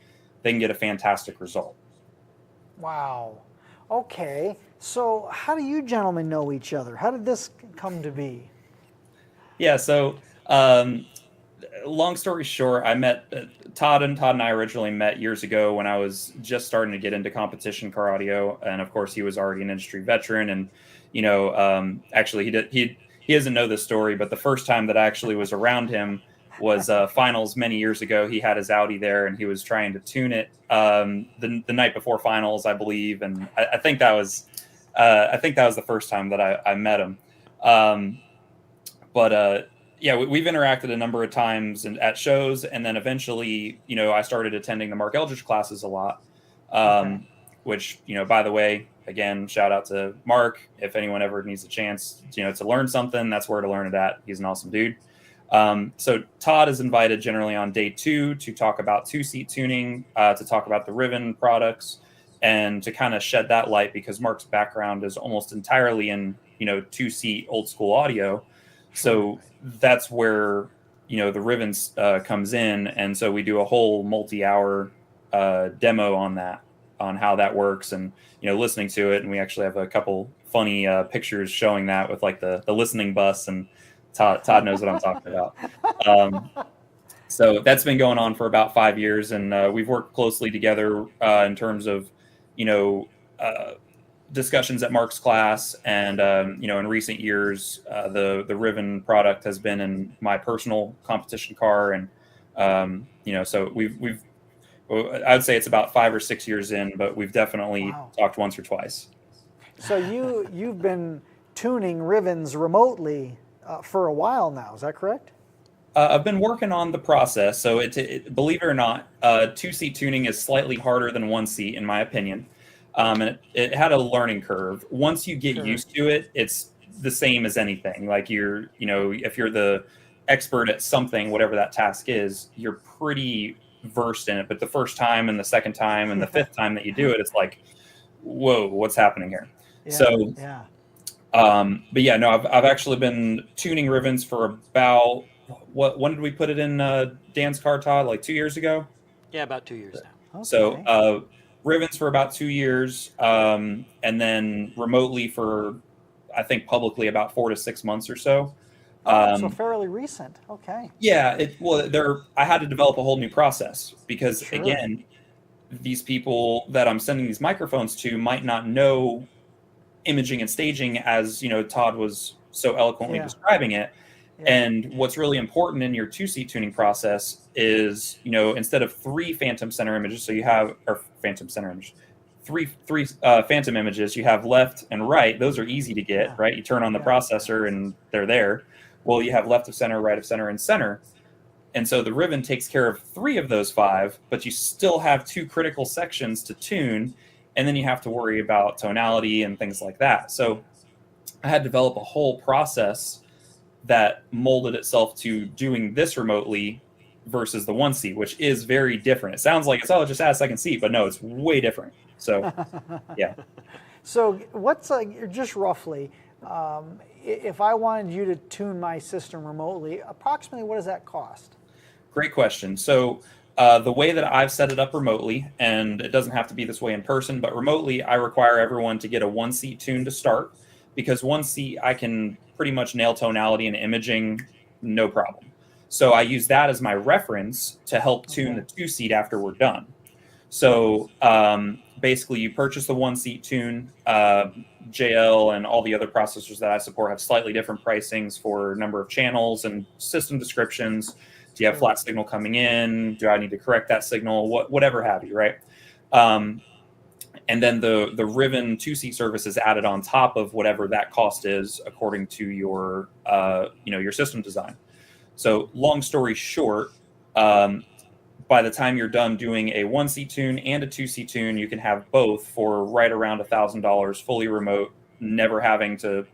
they can get a fantastic result.
Wow. Okay. So how do you gentlemen know each other? How did this come to be?
Yeah, so long story short, I met Todd and I originally met years ago when I was just starting to get into competition car audio. And of course, he was already an industry veteran. And, you know, actually he doesn't know this story, but the first time that I actually was around him was finals many years ago. He had his Audi there and he was trying to tune it the night before finals, I believe. And I think that was the first time that I met him. Yeah, we've interacted a number of times and at shows, and then eventually, you know, I started attending the Mark Eldridge classes a lot, which, you know, by the way, again, shout out to Mark. If anyone ever needs a chance, you know, to learn something, that's where to learn it at. He's an awesome dude. So Todd is invited generally on day 2 to talk about 2-seat tuning, to talk about the Riven products, and to kind of shed that light, because Mark's background is almost entirely in, you know, 2-seat old school audio. So that's where, you know, the Riven comes in. And so we do a whole multi-hour demo on that, on how that works, and, you know, listening to it. And we actually have a couple funny pictures showing that with like the listening bus, and Todd knows what I'm talking about. So that's been going on for about 5 years, and we've worked closely together in terms of, you know, discussions at Mark's class, and you know, in recent years, the Riven product has been in my personal competition car, and you know, so we've I'd say it's about 5 or 6 years in, but we've definitely talked once or twice.
So you've been tuning Rivens remotely for a while now, is that correct?
I've been working on the process. So believe it or not, 2-seat tuning is slightly harder than 1-seat, in my opinion. And it had a learning curve. Once you get used to it, it's the same as anything. Like you know, if you're the expert at something, whatever that task is, you're pretty versed in it. But the first time and the second time and the fifth time that you do it, it's like, whoa, what's happening here? But yeah, no, I've actually been tuning Rivens for about, when did we put it in Dan's car, Todd? Like 2 years ago?
Yeah, about 2 years now.
Okay.
So Rivens for about 2 years, and then remotely for, I think publicly about 4 to 6 months or so.
So fairly recent. Okay.
Yeah, I had to develop a whole new process because
Sure.
again, these people that I'm sending these microphones to might not know imaging and staging as, Todd was so eloquently describing it.
Yeah.
And what's really important in your 2-seat tuning process is, instead of 3 phantom center images, so you have, or phantom center images, three phantom images, you have left and right. Those are easy to get, right? You turn on the processor and they're there. Well, you have left of center, right of center, and center. And so the Riven takes care of 3 of those 5, but you still have 2 critical sections to tune, and then you have to worry about tonality and things like that. So I had to develop a whole process that molded itself to doing this remotely versus the 1-seat, which is very different. It sounds like it's, just add a second seat, but no, it's way different. So, yeah.
So what's, just roughly, if I wanted you to tune my system remotely, approximately what does that cost?
Great question. So the way that I've set it up remotely, and it doesn't have to be this way in person, but remotely I require everyone to get a 1-seat tune to start, because 1-seat I can pretty much nail tonality and imaging, no problem. So I use that as my reference to help tune the 2-seat after we're done. So basically you purchase the 1-seat tune. JL and all the other processors that I support have slightly different pricings for number of channels and system descriptions. Do you have flat signal coming in? Do I need to correct that signal? Whatever have you, right? And then the Riven 2-seat service is added on top of whatever that cost is according to your your system design. So long story short, by the time you're done doing a 1-seat tune and a 2-seat tune, you can have both for right around $1,000, fully remote, never having to,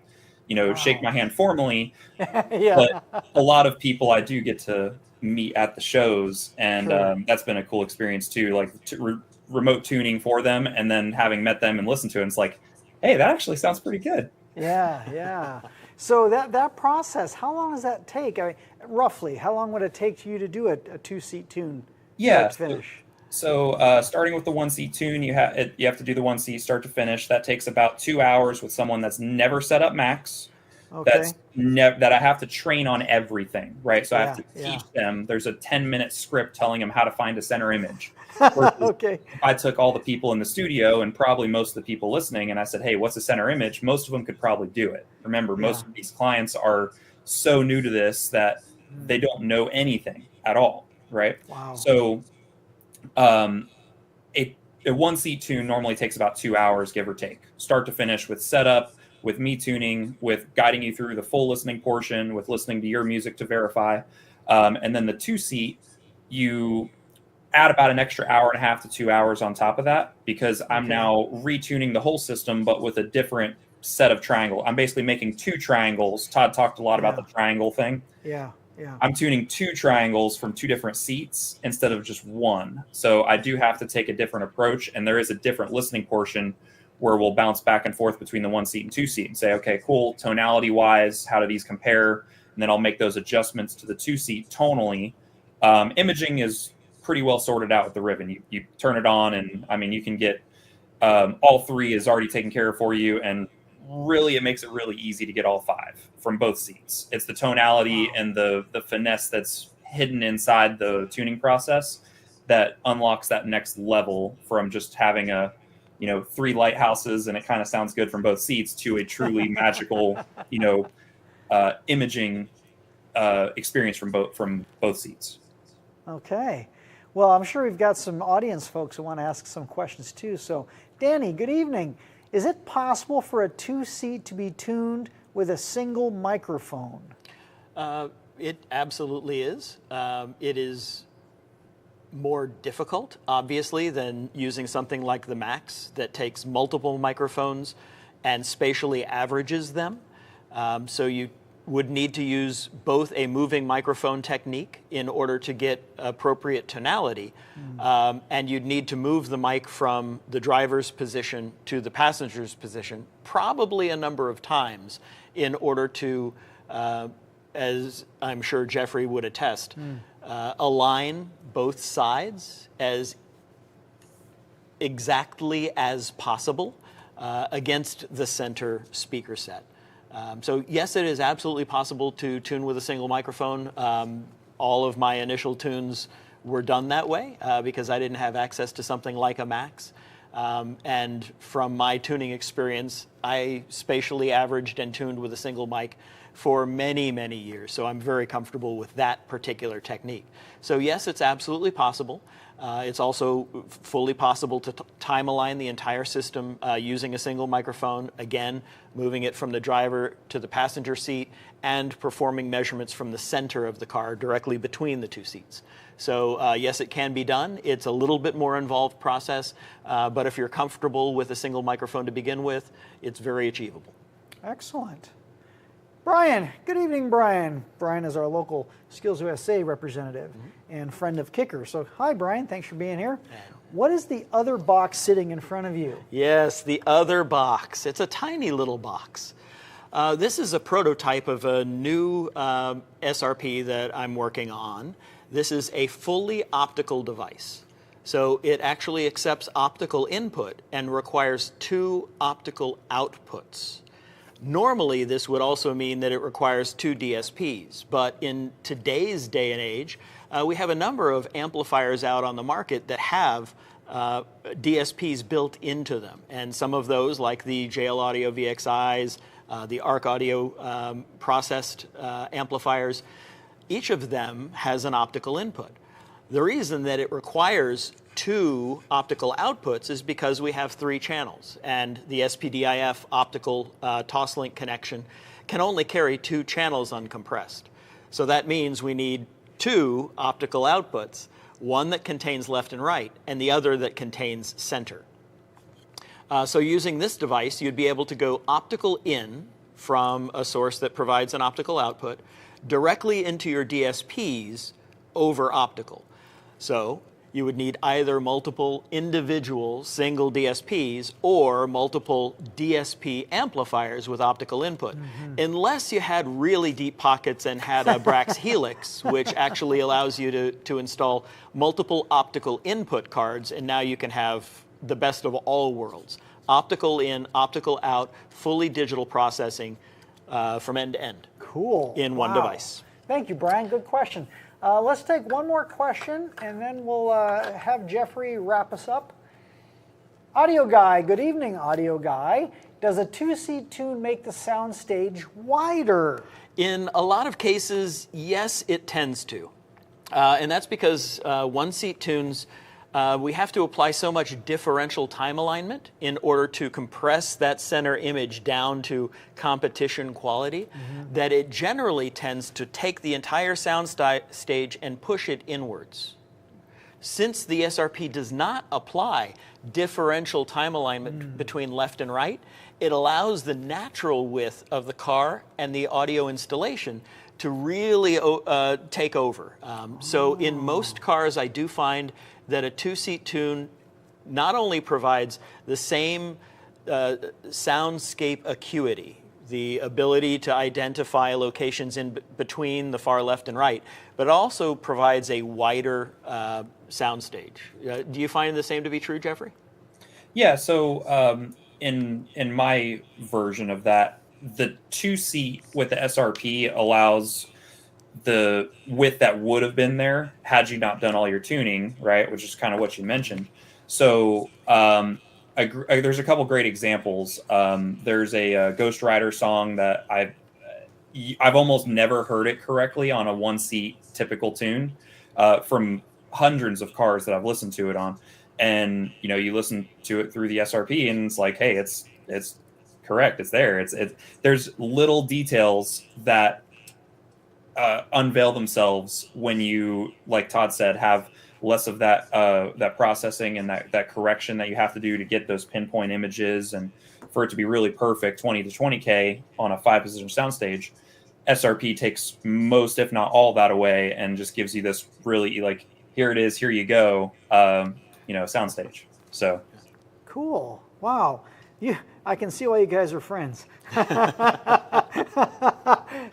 shake my hand formally. But a lot of people I do get to meet at the shows, and that's been a cool experience too. Like remote tuning for them, and then having met them and listened to it, it's like, hey, that actually sounds pretty good.
Yeah. So that process, how long does that take? I mean, roughly, how long would it take to you to do a 2-seat tune? Start to finish.
So starting with the 1-seat tune, you have to do the 1-seat start to finish. That takes about 2 hours with someone that's never set up Max.
Okay.
That I have to train on everything, right? So I have to teach them. There's a 10-minute script telling them how to find a center image.
Okay.
I took all the people in the studio and probably most of the people listening, and I said, hey, what's a center image? Most of them could probably do it. Remember, most of these clients are so new to this that they don't know anything at all, right?
Wow.
So a 1-seat tune normally takes about 2 hours, give or take, start to finish, with setup, with me tuning, with guiding you through the full listening portion, with listening to your music to verify. And then the 2-seat, you add about an extra hour and a half to 2 hours on top of that, because I'm now retuning the whole system, but with a different set of triangle. I'm basically making 2 triangles. Todd talked a lot about the triangle thing.
Yeah.
I'm tuning 2 triangles from 2 different seats instead of just 1. So I do have to take a different approach, and there is a different listening portion where we'll bounce back and forth between the 1-seat and 2-seat and say, okay, cool, tonality wise, how do these compare? And then I'll make those adjustments to the 2-seat tonally. Imaging is pretty well sorted out with the Riven. You turn it on, and I mean, you can get all 3 is already taken care of for you. And really, it makes it really easy to get all 5 from both seats. It's the tonality and the finesse that's hidden inside the tuning process that unlocks that next level from just having a 3 lighthouses and it kind of sounds good from both seats to a truly magical, imaging experience from both seats.
Okay. Well, I'm sure we've got some audience folks who want to ask some questions too. So, Danny, good evening. Is it possible for a 2-seat to be tuned with a single microphone?
It absolutely is. It is more difficult, obviously, than using something like the Max that takes multiple microphones and spatially averages them. So you would need to use both a moving microphone technique in order to get appropriate tonality, and you'd need to move the mic from the driver's position to the passenger's position probably a number of times in order to, as I'm sure Jeffrey would attest, align both sides as exactly as possible against the center speaker set. So yes, it is absolutely possible to tune with a single microphone. All of my initial tunes were done that way because I didn't have access to something like a Max. And from my tuning experience, I spatially averaged and tuned with a single mic for many, many years. So I'm very comfortable with that particular technique. So yes, it's absolutely possible. It's also fully possible to time align the entire system using a single microphone, again, moving it from the driver to the passenger seat and performing measurements from the center of the car directly between the two seats. So yes, it can be done. It's a little bit more involved process, but if you're comfortable with a single microphone to begin with, it's very achievable.
Excellent. Brian, good evening, Brian. Brian is our local Skills USA representative and friend of Kicker. So hi, Brian, thanks for being here. What is the other box sitting in front of you?
Yes, the other box. It's a tiny little box. This is a prototype of a new SRP that I'm working on. This is a fully optical device. So it actually accepts optical input and requires 2 optical outputs. Normally, this would also mean that it requires 2 DSPs, but in today's day and age, we have a number of amplifiers out on the market that have DSPs built into them, and some of those, like the JL Audio VXIs, the ARC Audio processed amplifiers, each of them has an optical input. The reason that it requires 2 optical outputs is because we have 3 channels, and the SPDIF optical toslink connection can only carry 2 channels uncompressed. So that means we need 2 optical outputs, one that contains left and right, and the other that contains center. So using this device, you'd be able to go optical in from a source that provides an optical output directly into your DSPs over optical. So you would need either multiple individual single DSPs or multiple DSP amplifiers with optical input, unless you had really deep pockets and had a Brax Helix, which actually allows you to install multiple optical input cards, and now you can have the best of all worlds. Optical in, optical out, fully digital processing from end to end.
Cool.
In one device.
Thank you, Brian. Good question. Let's take one more question, and then we'll have Jeffrey wrap us up. Audio Guy, good evening, Audio Guy. Does a 2-seat tune make the soundstage wider?
In a lot of cases, yes, it tends to. And that's because 1-seat tunes, we have to apply so much differential time alignment in order to compress that center image down to competition quality that it generally tends to take the entire sound stage and push it inwards. Since the SRP does not apply differential time alignment between left and right, it allows the natural width of the car and the audio installation to really take over. So in most cars, I do find that a 2-seat tune not only provides the same soundscape acuity, the ability to identify locations in between the far left and right, but also provides a wider soundstage. Do you find the same to be true, Jeffrey?
Yeah, so in my version of that, the 2-seat with the SRP allows the width that would have been there had you not done all your tuning, right? Which is kind of what you mentioned. So there's a couple great examples. There's a Ghost Rider song that I've almost never heard it correctly on a 1-seat typical tune from hundreds of cars that I've listened to it on. And you listen to it through the SRP, and it's like, hey, it's correct. It's there. There's little details that unveil themselves when you, like Todd said, have less of that that processing and that correction that you have to do to get those pinpoint images, and for it to be really perfect 20 to 20K on a 5-position soundstage. SRP takes most, if not all, that away and just gives you this really, like, here it is, here you go, soundstage. So
cool. Wow. I can see why you guys are friends.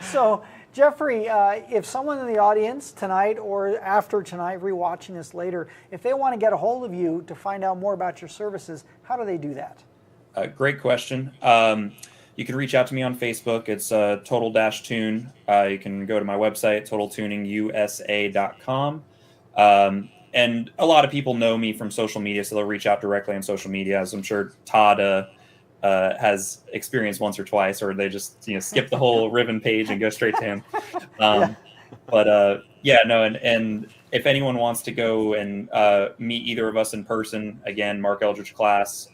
So, Jeffrey, if someone in the audience tonight or after tonight, rewatching this later, if they want to get a hold of you to find out more about your services, how do they do that?
Great question. you can reach out to me on Facebook. It's Total-Tune. You can go to my website, totaltuningusa.com. And a lot of people know me from social media, so they'll reach out directly on social media, as I'm sure Todd has experienced once or twice, or they just skip the whole Riven page and go straight to him. But and if anyone wants to go and meet either of us in person, again, Mark Eldridge class.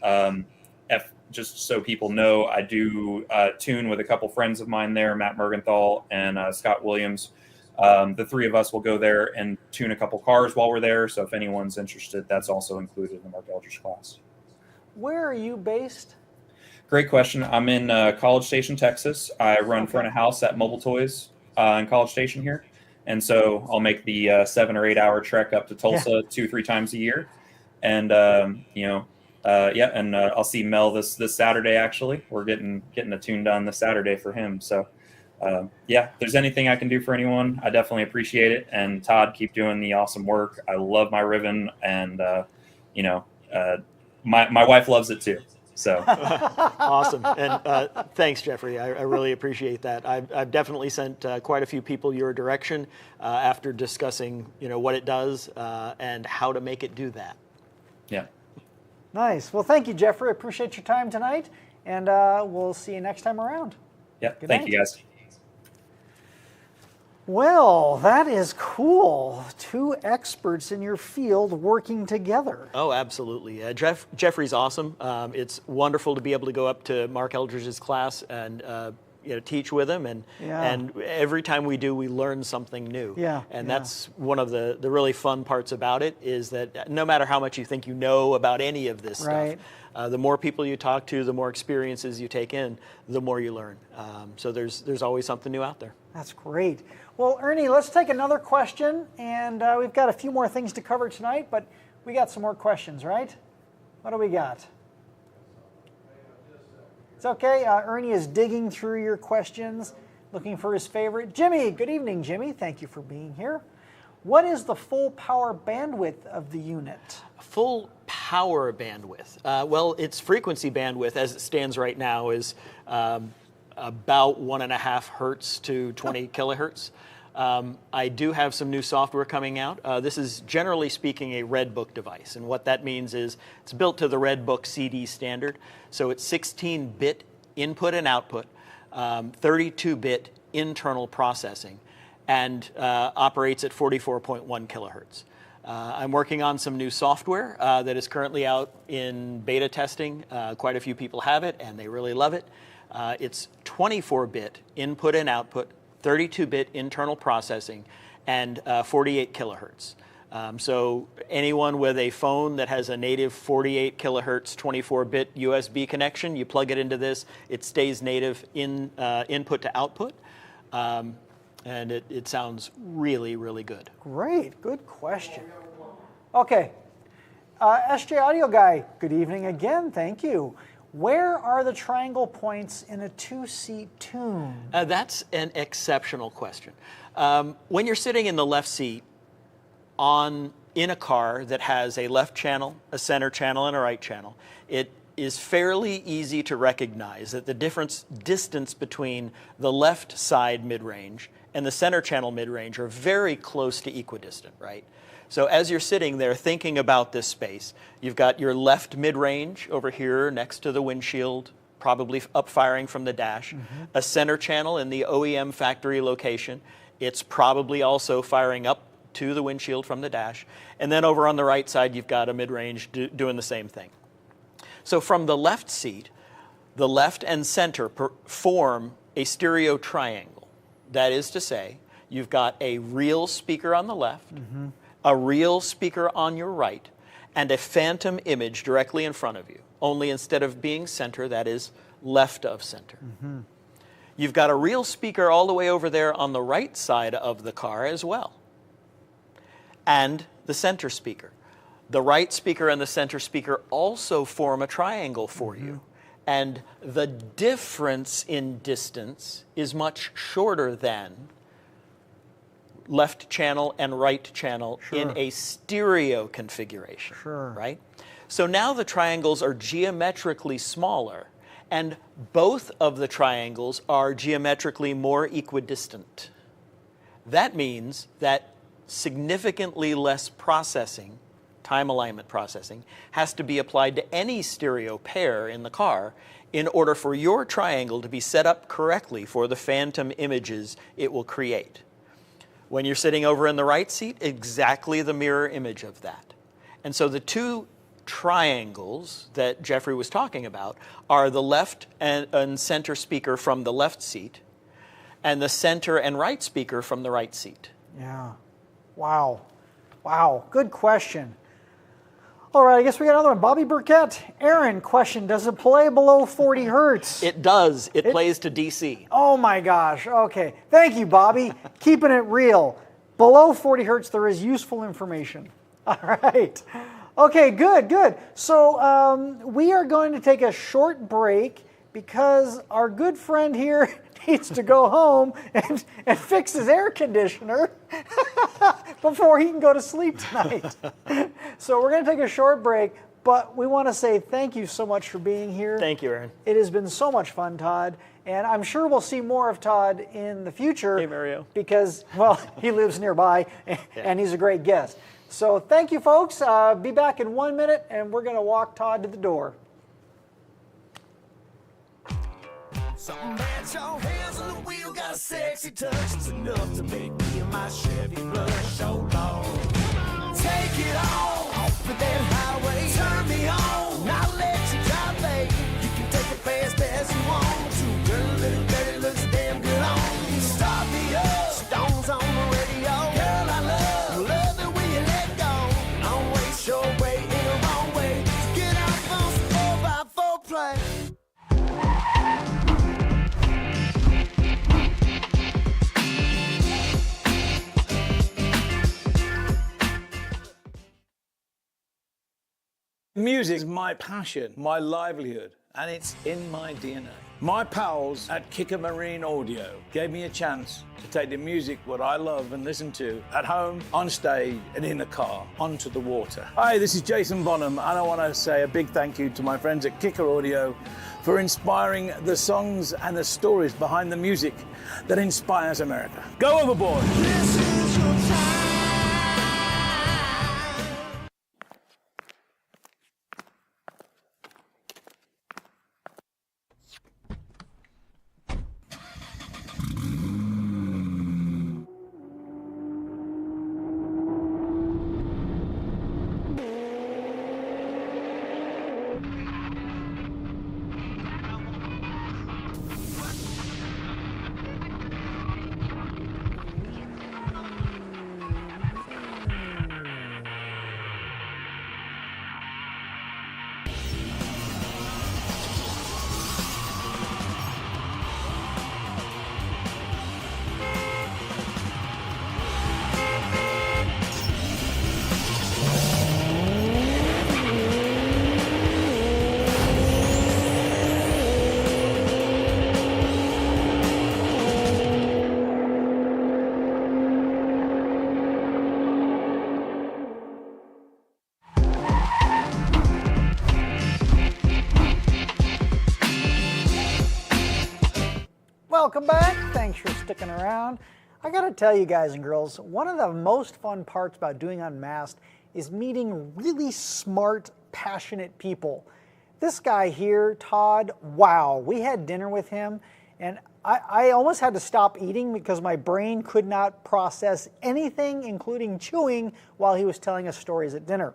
Just so people know, I do tune with a couple friends of mine there, Matt Mergenthal and Scott Williams. The three of us will go there and tune a couple cars while we're there. So if anyone's interested, that's also included in the Mark Eldridge class.
Where are you based?
Great question. I'm in College Station, Texas. I run front of house at Mobile Toys in College Station here. And so I'll make the 7 or 8 hour trek up to Tulsa 2-3 times a year. And, I'll see Mel this Saturday, actually. We're getting a tune done this Saturday for him. So, if there's anything I can do for anyone, I definitely appreciate it. And Todd, keep doing the awesome work. I love my Riven, and, my wife loves it too. So
awesome. And thanks, Jeffrey. I really appreciate that. I've definitely sent quite a few people your direction after discussing, what it does and how to make it do that.
Yeah.
Nice. Well, thank you, Jeffrey. I appreciate your time tonight, and we'll see you next time around.
Yeah.
Good
Thank
night.
you, guys.
Well, that is cool. 2 experts in your field working together.
Oh, absolutely. Jeffrey's awesome. It's wonderful to be able to go up to Mark Eldridge's class and teach with him, and every time we do, we learn something new. That's one of the really fun parts about it, is that no matter how much you think you know about any of this stuff, the more people you talk to, the more experiences you take in, the more you learn. So there's always something new out there.
That's great. Well, Ernie, let's take another question, and we've got a few more things to cover tonight, but we got some more questions, right? What do we got? It's okay. Ernie is digging through your questions, looking for his favorite. Jimmy, good evening, Jimmy. Thank you for being here. What is the full power bandwidth of the unit?
Full power bandwidth. Well, its frequency bandwidth, as it stands right now, is about 1.5 hertz to 20 kilohertz. I do have some new software coming out. This is, generally speaking, a Redbook device. And what that means is it's built to the Redbook CD standard. So it's 16-bit input and output, 32-bit internal processing, and operates at 44.1 kilohertz. I'm working on some new software that is currently out in beta testing. Quite a few people have it, and they really love it. It's 24-bit input and output, 32-bit internal processing, and 48 kilohertz. So anyone with a phone that has a native 48 kilohertz 24-bit USB connection, you plug it into this, it stays native in input to output, and it sounds really, really good.
Great, good question. Okay, SJ Audio Guy, good evening again, thank you. Where are the triangle points in a 2-seat tune?
That's an exceptional question. When you're sitting in the left seat in a car that has a left channel, a center channel, and a right channel, it is fairly easy to recognize that the distance between the left side mid-range and the center channel mid-range are very close to equidistant, right? So as you're sitting there thinking about this space, you've got your left mid-range over here next to the windshield, probably up firing from the dash, a center channel in the OEM factory location. It's probably also firing up to the windshield from the dash. And then over on the right side, you've got a mid-range doing the same thing. So from the left seat, the left and center form a stereo triangle. That is to say, you've got a real speaker on the left, a real speaker on your right, and a phantom image directly in front of you. Only instead of being center, that is left of center. You've got a real speaker all the way over there on the right side of the car as well, and the center speaker. The right speaker and the center speaker also form a triangle for you. And the difference in distance is much shorter than left channel and right channel in a stereo configuration, right? So now the triangles are geometrically smaller, And both of the triangles are geometrically more equidistant. That means that significantly less processing, time alignment processing, has to be applied to any stereo pair in the car in order for your triangle to be set up correctly for the phantom images it will create. When you're sitting over in the right seat, exactly the mirror image of that. And so the two triangles that Jeffrey was talking about are the left and center speaker from the left seat and the center and right speaker from the right seat.
Yeah. Wow. Wow. Good question. All right, I guess we got another one. Bobby Burkett. Aaron, question, does it play below 40 hertz?
It does. It plays to DC.
Oh my gosh. Okay. Thank you, Bobby. Keeping it real. Below 40 hertz, there is useful information. All right. Okay, good, good. So we are going to take a short break because our good friend here needs to go home and fix his air conditioner before he can go to sleep tonight. So we're going to take a short break, but we want to say thank you so much for being here.
Thank you, Aaron.
It has been so much fun, Todd, and I'm sure we'll see more of Todd in the future.
Hey, Mario.
Because, well, he lives nearby, and he's a great guest. So thank you, folks. Be back in 1 minute, and we're going to walk Todd to the door.
Something about your hands on the wheel, got a sexy touch. It's enough to make me and my Chevy blush so long. Take it on, with that highway, turn me on. I'll let you drive, babe. You can take it fast as you want to. Girl, little dirty looks damn good on you. Start me up, Stones on the radio. Girl, I love it when you let go. Don't waste your way in the wrong way. Get off on some 4x4 play.
Music is my passion, my livelihood, and it's in my DNA. My pals at KICKER Marine Audio gave me a chance to take the music, what I love and listen to, at home, on stage, and in the car, onto the water. Hi, this is Jason Bonham, and I want to say a big thank you to my friends at KICKER Audio for inspiring the songs and the stories behind the music that inspires America. Go overboard!
This is your time.
Welcome back. Thanks for sticking around. I got to tell you guys and girls, one of the most fun parts about doing Unmasked is meeting really smart, passionate people. This guy here, Todd, wow, we had dinner with him, and I almost had to stop eating because my brain could not process anything, including chewing, while he was telling us stories at dinner.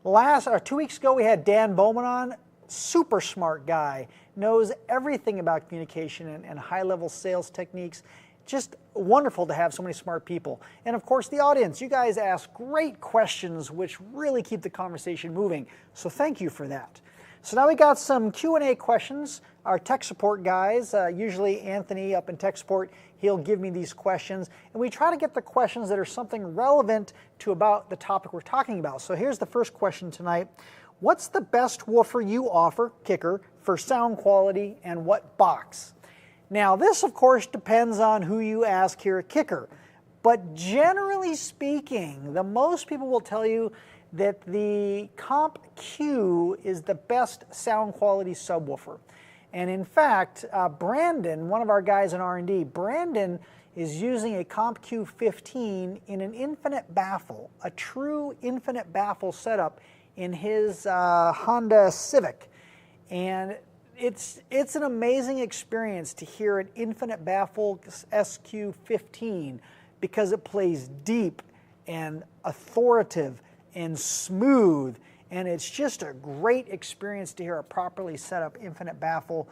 2 weeks ago, we had Dan Bowman on. Super smart guy, knows everything about communication and high-level sales techniques. Just wonderful to have so many smart people. And of course, the audience. You guys ask great questions, which really keep the conversation moving. So thank you for that. So now we got some Q&A questions. Our tech support guys, usually Anthony up in tech support, he'll give me these questions. And we try to get the questions that are something relevant to about the topic we're talking about. So here's the first question tonight. What's the best woofer you offer, KICKER, for sound quality, and what box? Now this of course depends on who you ask here at KICKER, but generally speaking, the most people will tell you that the Comp Q is the best sound quality subwoofer. And in fact, Brandon, one of our guys in R&D, Brandon is using a Comp Q15 in an infinite baffle, a true infinite baffle setup in his Honda Civic. And it's an amazing experience to hear an infinite baffle SQ15 because it plays deep and authoritative and smooth, and it's just a great experience to hear a properly set up infinite baffle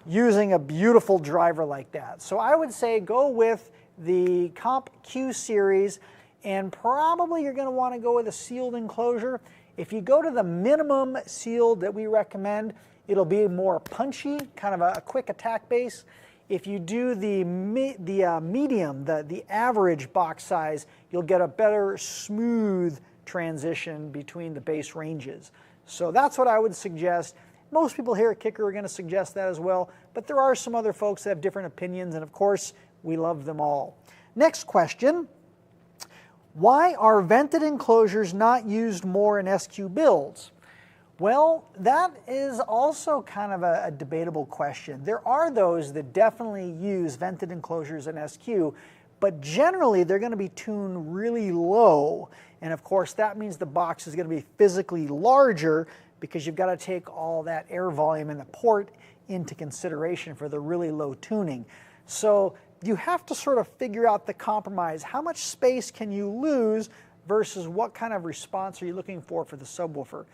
using a beautiful driver like that. So I would say go with the Comp Q series, and probably you're going to want to go with a sealed enclosure. If you go to the minimum sealed that we recommend, it'll be more punchy, kind of a quick attack bass. If you do the medium, the average box size, you'll get a better smooth transition between the bass ranges. So that's what I would suggest. Most people here at Kicker are going to suggest that as well, but there are some other folks that have different opinions, and of course, we love them all. Next question: why are vented enclosures not used more in SQ builds? Well, that is also kind of a debatable question. There are those that definitely use vented enclosures in SQ, but generally they're going to be tuned really low. And of course, that means the box is going to be physically larger because you've got to take all that air volume in the port into consideration for the really low tuning. So you have to sort of figure out the compromise. How much space can you lose versus what kind of response are you looking for the subwoofer?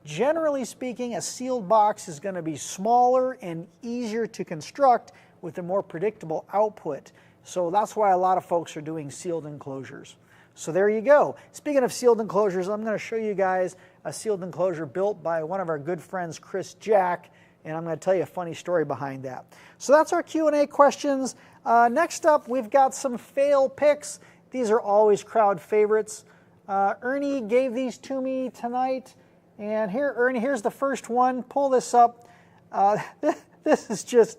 Generally speaking, a sealed box is going to be smaller and easier to construct with a more predictable output. So that's why a lot of folks are doing sealed enclosures. So there you go. Speaking of sealed enclosures, I'm going to show you guys a sealed enclosure built by one of our good friends, Chris Jack, and I'm going to tell you a funny story behind that. So that's our Q&A questions. Next up, we've got some fail picks. These are always crowd favorites. Ernie gave these to me tonight. And here, Ernie, here's the first one. Pull this up. This is just,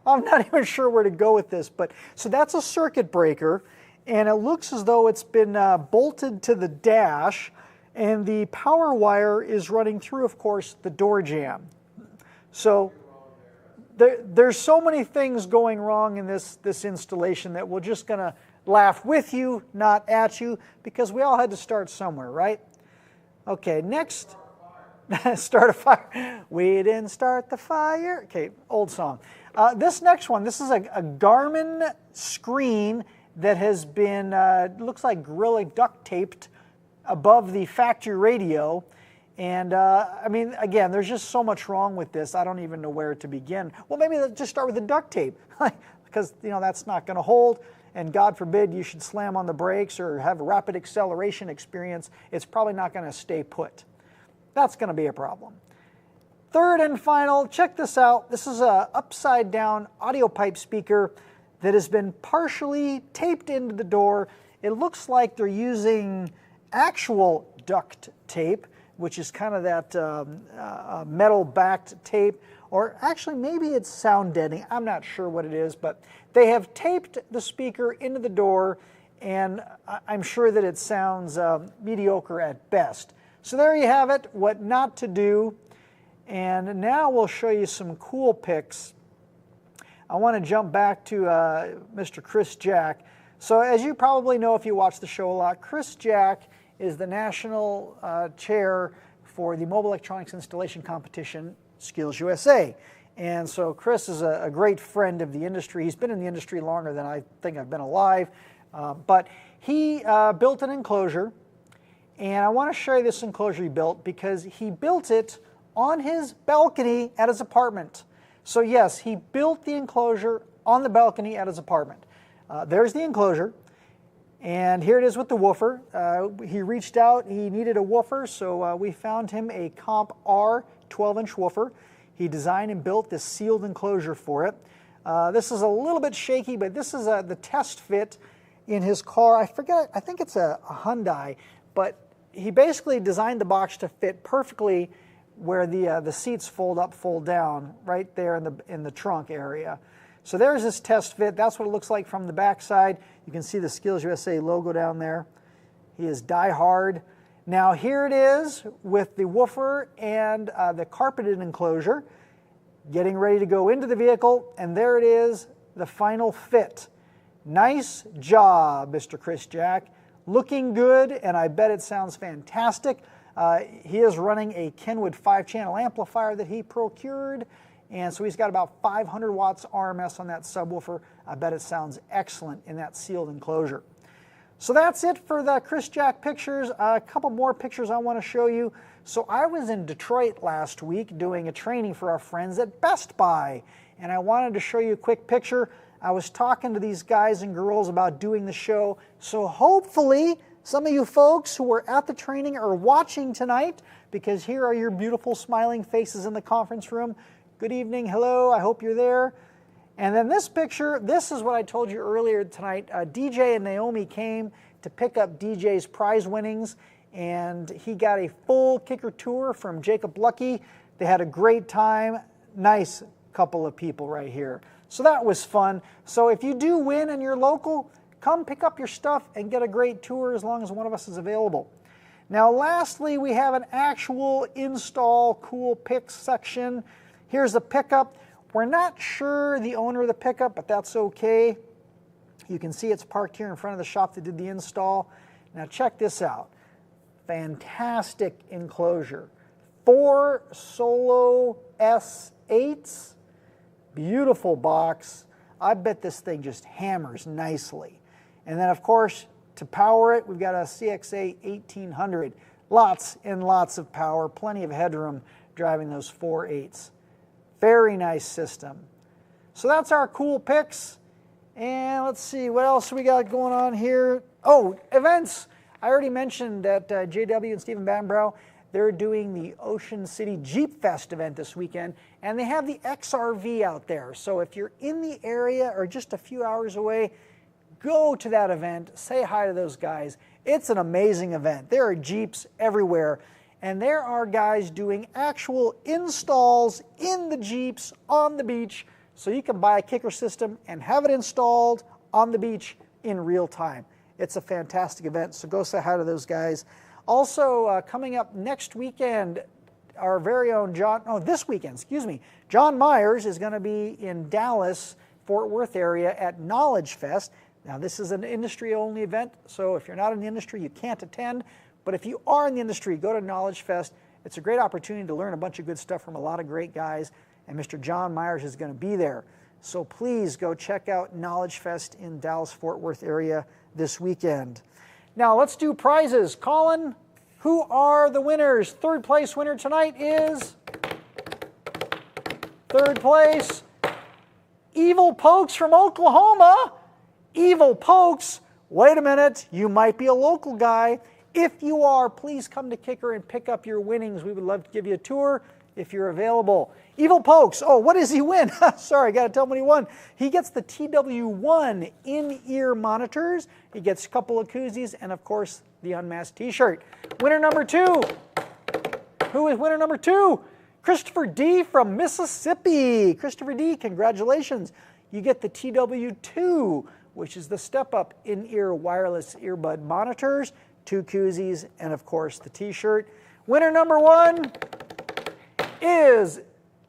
I'm not even sure where to go with this. But so that's a circuit breaker, and it looks as though it's been bolted to the dash, and the power wire is running through, of course, the door jamb. So there's so many things going wrong in this installation that we're just going to laugh with you, not at you, because we all had to start somewhere, right? Okay, next, start a fire. We didn't start the fire. Okay, old song. This next one, this is a Garmin screen that has been, looks like Gorilla duct taped above the factory radio. And I mean, again, there's just so much wrong with this. I don't even know where to begin. Well, maybe let's just start with the duct tape, because you know that's not going to hold. And God forbid you should slam on the brakes or have a rapid acceleration experience, it's probably not going to stay put. That's going to be a problem. Third and final, check this out. This is an upside down audio pipe speaker that has been partially taped into the door. It looks like they're using actual duct tape, which is kind of that metal backed tape. Or actually, maybe it's sound deadening. I'm not sure what it is, but they have taped the speaker into the door, and I'm sure that it sounds mediocre at best. So there you have it, what not to do. And now we'll show you some cool picks. I want to jump back to Mr. Chris Jack. So as you probably know if you watch the show a lot, Chris Jack is the national chair for the Mobile Electronics Installation Competition, Skills USA. And so Chris is a great friend of the industry. He's been in the industry longer than I think I've been alive. But he built an enclosure, and I want to show you this enclosure he built because he built it on his balcony at his apartment. So yes, he built the enclosure on the balcony at his apartment. There's the enclosure, and here it is with the woofer. He reached out, he needed a woofer, so we found him a Comp R 12-inch woofer. He designed and built this sealed enclosure for it. This is a little bit shaky, but this is the test fit in his car. I forget, I think it's a Hyundai, but he basically designed the box to fit perfectly where the seats fold up, fold down, right there in the trunk area. So there's this test fit. That's what it looks like from the backside. You can see the Skills USA logo down there. He is die-hard. Now here it is with the woofer and the carpeted enclosure. getting ready to go into the vehicle, and there it is, the final fit. Nice job, Mr. Chris Jack. Looking good, and I bet it sounds fantastic. He is running a Kenwood 5-channel amplifier that he procured, and so he's got about 500 watts RMS on that subwoofer. I bet it sounds excellent in that sealed enclosure. So that's it for the Chris Jack pictures. A couple more pictures I want to show you. So I was in Detroit last week doing a training for our friends at Best Buy, and I wanted to show you a quick picture. I was talking to these guys and girls about doing the show, so hopefully some of you folks who were at the training are watching tonight, because here are your beautiful smiling faces in the conference room. Good evening, hello, I hope you're there. And then this picture, this is what I told you earlier tonight. DJ and Naomi came to pick up DJ's prize winnings, and he got a full kicker tour from Jacob Lucky. They had a great time. Nice couple of people right here. So that was fun. So if you do win and you're local, come pick up your stuff and get a great tour as long as one of us is available. Now lastly, we have an actual install cool picks section. Here's the pickup. We're not sure the owner of the pickup, but that's okay. You can see it's parked here in front of the shop that did the install. Now check this out. Fantastic enclosure. 4 Solo S8s. Beautiful box. I bet this thing just hammers nicely. And then of course, to power it, we've got a CXA 1800. Lots and lots of power, plenty of headroom driving those 4 8s. Very nice system. So that's our cool picks. And let's see, what else we got going on here? Oh, events. I already mentioned that JW and Stephen Banbrow, they're doing the Ocean City Jeep Fest event this weekend, and they have the XRV out there. So if you're in the area or just a few hours away, go to that event, say hi to those guys. It's an amazing event. There are Jeeps everywhere, and there are guys doing actual installs in the Jeeps on the beach, so you can buy a kicker system and have it installed on the beach in real time. It's a fantastic event, so go say hi to those guys. Also, coming up next weekend, our very own this weekend, John Myers is going to be in Dallas, Fort Worth area at Knowledge Fest. Now, this is an industry-only event, so if you're not in the industry, you can't attend. But if you are in the industry, go to Knowledge Fest. It's a great opportunity to learn a bunch of good stuff from a lot of great guys, and Mr. John Myers is going to be there. So please go check out Knowledge Fest in Dallas, Fort Worth area this weekend. Now let's do prizes. Colin, who are the winners? Third place winner tonight is, third place, Evil Pokes from Oklahoma. Evil Pokes, wait a minute, you might be a local guy. If you are, please come to Kicker and pick up your winnings. We would love to give you a tour if you're available. Evil Pokes, oh, what does he win? Sorry, I got to tell him what he won. He gets the TW1 in-ear monitors. He gets a couple of koozies and, of course, the Unmasked t-shirt. Winner number 2. Who is winner number 2? Christopher D. from Mississippi. Christopher D., congratulations. You get the TW2, which is the step-up in-ear wireless earbud monitors, 2 koozies, and, of course, the t-shirt. Winner number 1 is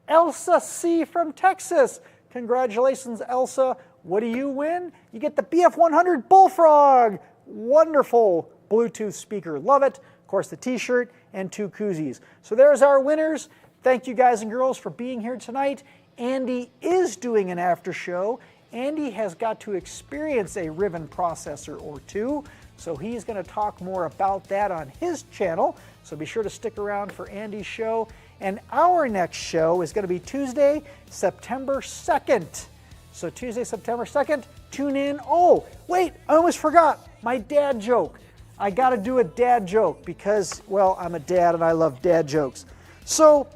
Elsa C. from Texas. Congratulations, Elsa. What do you win? You get the BF100 Bullfrog. Wonderful Bluetooth speaker. Love it. Of course, the t-shirt and 2 koozies. So there's our winners. Thank you, guys and girls, for being here tonight. Andy is doing an after show. Andy has got to experience a Riven processor or 2, so he's going to talk more about that on his channel. So be sure to stick around for Andy's show. And our next show is going to be Tuesday, September 2nd. So Tuesday, September 2nd, tune in. Oh, wait, I almost forgot my dad joke. I got to do a dad joke because, well, I'm a dad and I love dad jokes. So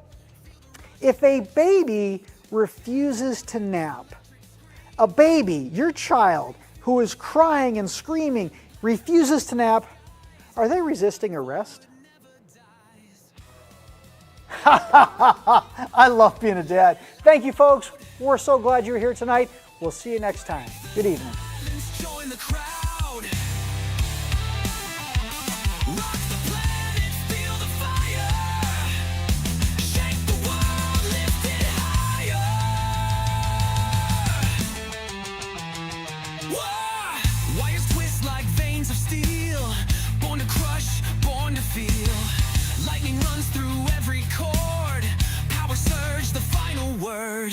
if a baby refuses to nap, a baby, your child, who is crying and screaming, refuses to nap, are they resisting arrest? I love being a dad. Thank you, folks. We're so glad you're here tonight. We'll see you next time. Good evening.
Join the crowd. Feel the fire. Shake the world, lift it higher. chains of steel, born to crush, born to feel. Lightning runs through every chord, power surge, the final word.